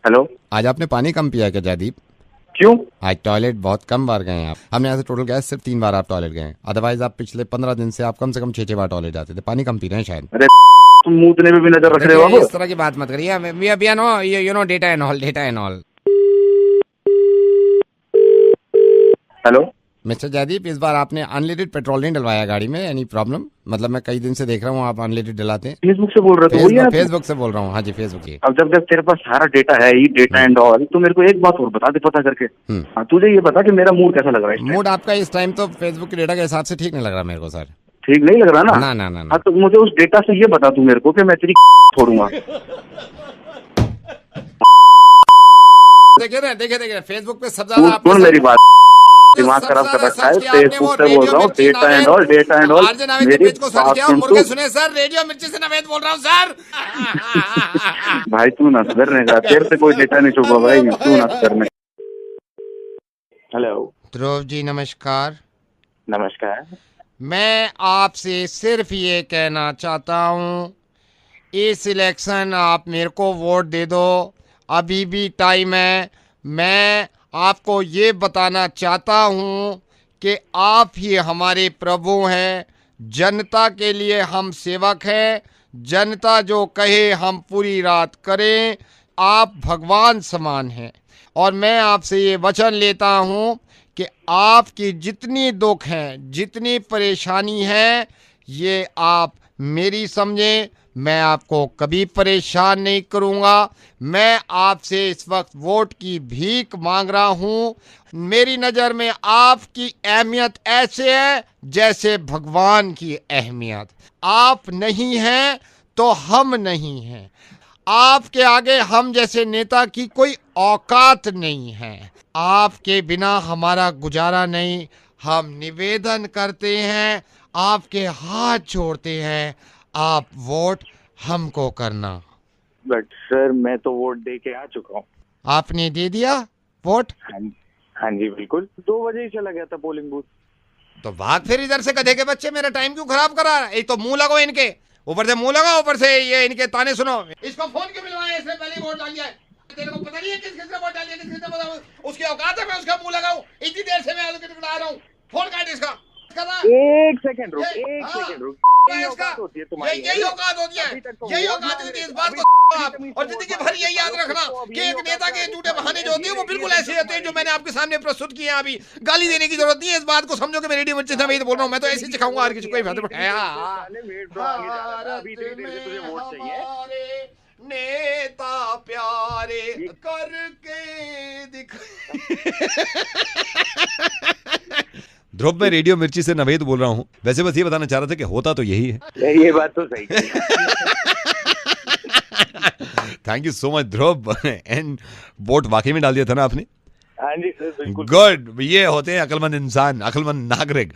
Hello, आज आपने पानी कम पिया क्या जयदीप? क्यों? आज टॉयलेट बहुत कम बार गए हैं आप। हमने यहाँ से टोटल गए सिर्फ 3 बार आप टॉयलेट गए, अदरवाइज आप पिछले 15 दिन से आप कम से कम 6 बार टॉयलेट जाते थे। पानी कम पी रहे हैं शायद। अरे तुम मुंह भी नजर रख रहे हो। इस तरह की बात मत करिए। Data and all. Hello mister Jaydeep, इस बार आपने अनलिमिटेड पेट्रोल नहीं डलवाया गाड़ी में, एनी प्रॉब्लम? मतलब मैं कई दिन से देख रहा हूँ आप अनलिमिटेड डलाते हैं। फेसबुक से बोल रहे थे? फेसबुक से बोल रहा हूँ। हाँ जी, फेसबुक की। अब जब तेरे पास सारा डेटा है, ये डेटा एंड ऑल, तो मेरे को एक बात और बता दे पता करके। तुझे ये बता कि मेरा मूड कैसा लग रहा है? मूड आपका इस टाइम तो फेसबुक के डेटा के हिसाब से ठीक नहीं लग रहा मेरे को सर। ठीक नहीं लग रहा ना? ना। हाँ तो मुझे उस डेटा से ये बता तू मेरे को कि मैं तेरी छोड़ूंगा। देखिए फेसबुक पे सब ज्यादा मेरी बात दिमाग खराब कर रखा है। फेसबुक से बोल रहा हूँ, डेटा एंड ऑल मेरी बात सुन तू। सुने सर, रेडियो मिर्ची से नवेद बोल रहा हूँ सर। भाई तू ना सुधरने का, तेरे से कोई डेटा नहीं छुपा भाई, तू ना सुधरने। हेलो ध्रुव जी, नमस्कार। नमस्कार। मैं आपसे सिर्फ ये कहना चाहता हूँ, इस इलेक्शन आप मेरे को वोट दे दो, अभी भी टाइम है। मैं आपको ये बताना चाहता हूँ कि आप ही हमारे प्रभु हैं, जनता के लिए हम सेवक हैं, जनता जो कहे हम पूरी रात करें। आप भगवान समान हैं, और मैं आपसे ये वचन लेता हूँ कि आपकी जितनी दुख हैं, जितनी परेशानी है, ये आप मेरी समझें, मैं आपको कभी परेशान नहीं करूंगा। मैं आपसे इस वक्त वोट की भीख मांग रहा हूं। मेरी नज़र में आपकी अहमियत ऐसे है जैसे भगवान की अहमियत। आप नहीं हैं तो हम नहीं हैं। आपके आगे हम जैसे नेता की कोई औकात नहीं है। आपके बिना हमारा गुजारा नहीं। हम निवेदन करते हैं, आपके हाथ जोड़ते हैं, आप वोट हमको करना। बट सर मैं तो वोट दे के आ चुका हूँ। आपने दे दिया वोट? हाँ जी बिल्कुल, 2 बजे ही चला गया था पोलिंग बूथ। तो भाग फिर इधर से, गधे के बच्चे, मेरा टाइम क्यों खराब करा? एक तो मुंह लगाओ इनके, ऊपर से मुंह लगाओ, ऊपर से ये इनके ताने सुनो। इसको फोन क्यों मिलवाया? इसने पहले वोट डाल दिया है। तेरे को पता नहीं है किस किसने वोट डाल दिया, किस किसने? उसकी औकात है मैं उसका मुंह लगाऊं? इतनी देर से मैं आलू के टुकड़ा रहा हूँ। फोन काट इसका। एक सेकंड रुक, एक सेकंड रुक। यही औकात होती है, यही औकात होती है इस बात को। और जिंदगी भर यही याद रखना कि एक नेता के झूठे बहाने जो होते हैं वो बिल्कुल ऐसे होते हैं जो मैंने आपके सामने प्रस्तुत किए हैं। अभी गाली देने की जरूरत नहीं है, इस बात को समझो कि मैं रेडियो बच्चे से मैं बोल रहा हूँ। मैं तो ऐसे ही सिखाऊंगा हर किसी को। नेता प्यारे करके दिख। ध्रुव, मैं रेडियो मिर्ची से नवेद बोल रहा हूँ। वैसे बस ये बताना चाह रहा था कि होता तो यही है। ये बात तो सही। Thank you so much Dhruv. And vote वाकई में डाल दिया था ना आपने? हाँ जी सर बिल्कुल। गुड, ये होते हैं अक्लमंद इंसान, अक्लमंद नागरिक।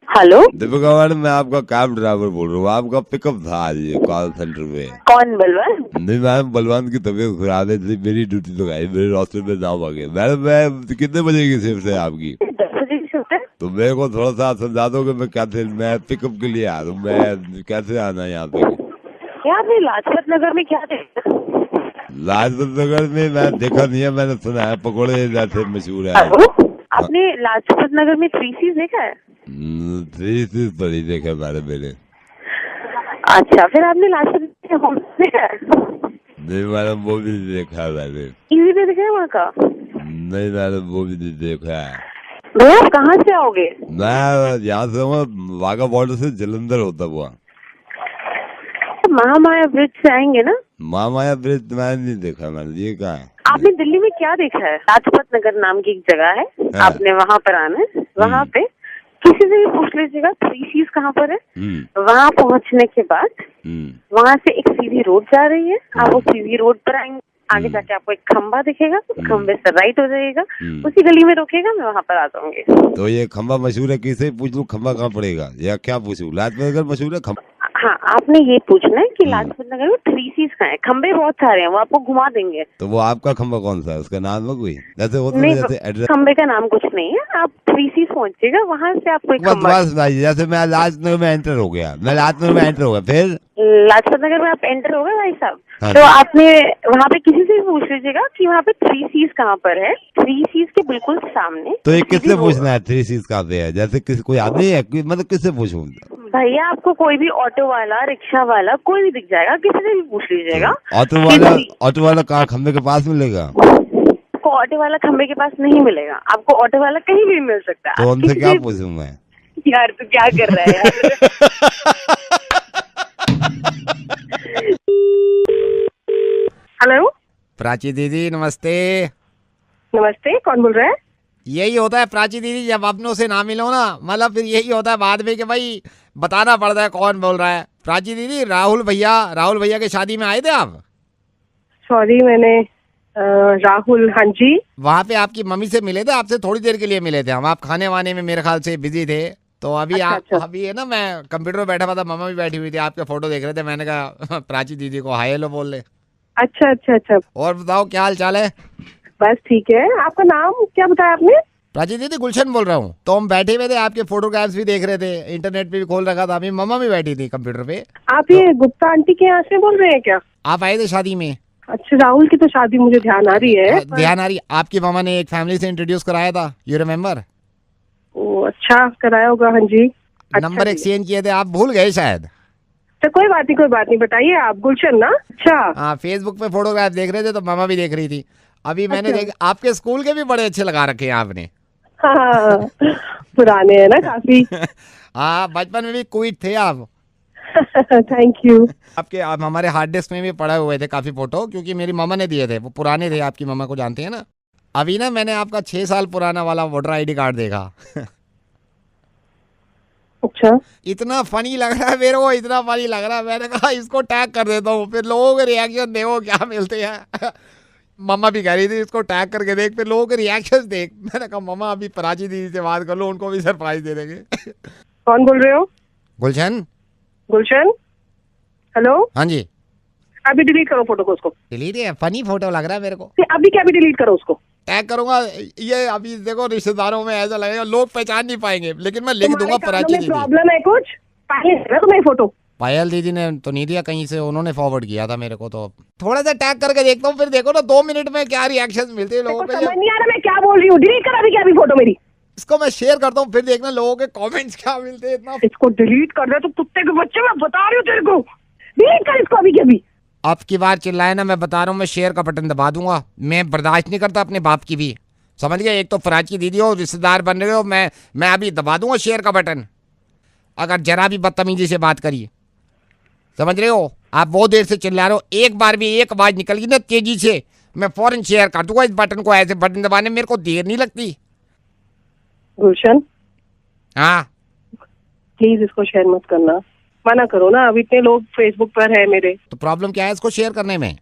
हेलो दीपिका मैडम, मैं आपका कैब ड्राइवर बोल रहा हूँ। आपका पिकअप था आज कॉल सेंटर में। कौन? बलवान? नहीं मैम, बलवान की तबीयत खराब है, मेरी ड्यूटी लगाई, मेरे रास्ते में जाम आ गया। मैडम मैं कितने बजे की शिफ्ट है आपकी? 10 बजे की शिफ्ट है। तो मेरे को थोड़ा सा समझा दो कि मैं कैसे, मैं पिकअप के लिए आ रहा हूँ, मैं कैसे आना यहाँ पे? आपने लाजपत नगर में क्या देखा? लाजपत नगर में मैं देखा नहीं है, मैंने सुना है पकौड़े जैसे मशहूर है। आपने लाजपत नगर में 3 C's देखा है? 3 C's पर ही देखा मैडम मैंने। अच्छा, फिर आपने लाजपत होम देखा है? नहीं मैडम, वो भी नहीं देखा है मैंने। इजी पे देखा है वहाँ का? नहीं मैडम, वो भी नहीं देखा है। भैया आप कहाँ से आओगे? मैं यहाँ से हूँ, वाघा बॉर्डर से जलंधर होता हुआ। महामाया ब्रिज से आएंगे ना? महामाया ब्रिज मैंने नहीं देखा मैंने, ये कहाँ है? आपने दिल्ली में क्या देखा है? लाजपत नगर नाम की एक जगह है, आपने वहाँ पर आना है। वहाँ पे किसी से भी पूछ लीजिएगा 3 C's कहाँ पर है। वहाँ पहुँचने के बाद वहाँ से एक सीधी रोड जा रही है, आप वो सीधी रोड पर आएंगे। आगे जाके आपको एक खंबा दिखेगा, खंबे से राइट हो जाएगा, उसी गली में रोकेगा, मैं वहाँ पर आ जाऊंगी। तो ये खंबा मशहूर है, किसे पूछ लूं खंबा कहाँ पड़ेगा या क्या पूछूं? लाजपत नगर मशहूर है खंबा? हाँ, आपने ये पूछना है कि लाजपत नगर में 3 C's कहाँ है। खंबे बहुत सारे हैं, वो आपको घुमा देंगे। तो वो आपका खंबा कौन सा है, उसका नाम है कोई? जैसे होता नहीं, जैसे एड्रेस। खंबे का नाम कुछ नहीं है, आप 3 C's पहुँचिएगा, वहाँ से आपको एक खंबा। जैसे मैं लाजपत नगर में एंटर हो गया, मैं लाजपत नगर में एंटर हो गया, फिर लाजपत नगर में आप एंटर हो गए भाई साहब। हाँ, तो आपने वहाँ पे किसी से भी पूछ लीजिएगा कि वहाँ पे 3 C's कहाँ पर है। 3 C's के बिल्कुल सामने। तो ये किससे पूछना है 3 C's कहाँ पे है? जैसे किसी कोई आदमी है, मतलब किससे पूछूं? भैया आपको कोई भी ऑटो वाला, रिक्शा वाला कोई भी दिख जाएगा, किसी से भी पूछ लीजिएगा। ऑटो वाला कहाँ, खंबे के पास मिलेगा? आपको ऑटो वाला खंबे के पास नहीं मिलेगा, आपको ऑटो वाला कहीं भी मिल सकता है। तो उनसे क्या पूछूं मैं? यार तू क्या कर रहा है यार? हेलो प्राची दीदी, नमस्ते। नमस्ते, कौन बोल रहा है? यही होता है प्राची दीदी, जब अपनों से ना मिलो ना, मतलब फिर यही होता है बाद में कि भाई बताना पड़ता है कौन बोल रहा है। प्राची दीदी, राहुल भैया के शादी में आए थे आप? सॉरी, मैंने राहुल, हाँ जी। वहाँ पे आपकी मम्मी से मिले थे, आपसे थोड़ी देर के लिए मिले थे हम। आप खाने वाने में मेरे ख्याल से बिजी थे, तो अभी अच्छा। अभी है ना, मैं कंप्यूटर पे बैठा हुआ था, मम्मा भी बैठी हुई थी, आपके फोटो देख रहे थे। मैंने कहा प्राची दीदी को हाय हेलो बोल ले। अच्छा। और बताओ क्या हाल चाल है? बस ठीक है। आपका नाम क्या बताया आपने? प्राची दीदी, गुलशन बोल रहा हूँ। तो हम बैठे हुए थे, आपके फोटोग्राफ्स भी देख रहे थे, इंटरनेट पे भी खोल रखा था, अभी मम्मा भी बैठी थी कंप्यूटर पे। आप ये गुप्ता आंटी के यहाँ से बोल रहे हैं क्या? आप आए थे शादी में? अच्छा, राहुल की तो शादी मुझे ध्यान आ रही है। ध्यान आ रही? आपकी मामा ने एक फैमिली से इंट्रोड्यूस कराया था, यू रिमेम्बर? ओ अच्छा, कराया होगा। हाँ जी। नंबर एक्सचेंज किए थे, आप भूल गए शायद। तो कोई बात नहीं, बताइए आप। गुलशन ना? अच्छा। हाँ, फेसबुक पे फोटोग्राफ देख रहे थे तो मामा भी देख रही थी। अभी मैंने देख, आपके स्कूल के भी बड़े अच्छे लगा रखे हैं आपने। हाँ, पुराने हैं ना काफी। हाँ, बचपन में भी क्विट थे आप। Thank you. आपके आप हमारे हार्ड डिस्क में भी पड़े हुए थे काफी फोटो, क्योंकि मेरी मामा ने दिए थे, वो पुराने थे, आपकी मामा को जानते हैं ना। अभी ना मैंने आपका 6 साल पुराना वाला वोटर आईडी कार्ड देखा। अच्छा, इतना फनी लग रहा है मेरे को, इतना फनी लग रहा है, मैंने कहा इसको टैग कर देता हूँ, फिर लोगों के रिएक्शन देखो क्या मिलते हैं। मम्मा भी कह रही थी इसको टैग करके देख, फिर लोगों के रिएक्शन देख। मैंने कहा मम्मा अभी प्राची दीदी से बात कर लो, उनको भी सरप्राइज दे देंगे। कौन बोल रहे हो? गुलशन। गुलशन, हेलो। हाँ जी। अभी डिलीट करो फोटो को, उसको डिलीट है, फनी फोटो लग रहा है मेरे को। अभी क्या, अभी डिलीट करो उसको। टैग करूंगा ये, अभी देखो रिश्तेदारों में ऐसा लगेगा लोग पहचान नहीं पाएंगे, लेकिन मैं लिख दूंगा प्राची दीदी। प्रॉब्लम है कुछ? तुम्हें फोटो पायल दीदी ने तो नहीं दिया, कहीं से उन्होंने फॉरवर्ड किया था मेरे को, तो थोड़ा सा टैग करके देखता हूँ, फिर देखो ना 2 मिनट में क्या रिएक्शन मिलते हैं लोगों के। समझ नहीं आ रहा मैं क्या बोल रही हूँ। डिलीट कर अभी क्या, अभी फोटो मेरी। इसको मैं शेयर करता हूँ, फिर देखना लोगों के कमेंट्स क्या मिलते हैं। इतना इसको डिलीट कर दे तो कुत्ते के बच्चे, मैं बता रही हूँ तेरे को। डिलीट कर इसको अभी के अभी। अब की बार चिल्लाए ना, मैं बता रहा हूँ, मैं शेयर का बटन दबा दूंगा। मैं बर्दाश्त नहीं करता अपने बाप की भी, समझ गया। एक तो प्राची दीदी हो, रिश्तेदार बन रहे हो, मैं अभी दबा दूंगा शेयर का बटन अगर जरा भी बदतमीजी से बात करिए, समझ रहे हो। आप बहुत देर से चिल्ला रहे हो, एक बार भी एक आवाज निकल गई ना तेजी से, मैं फौरन शेयर कर दूंगा इस बटन को। ऐसे बटन दबाने में मेरे को देर नहीं लगती। गुलशन, हाँ प्लीज इसको शेयर मत करना, मना करो ना। अब इतने लोग फेसबुक पर है मेरे। तो प्रॉब्लम क्या है इसको शेयर करने में?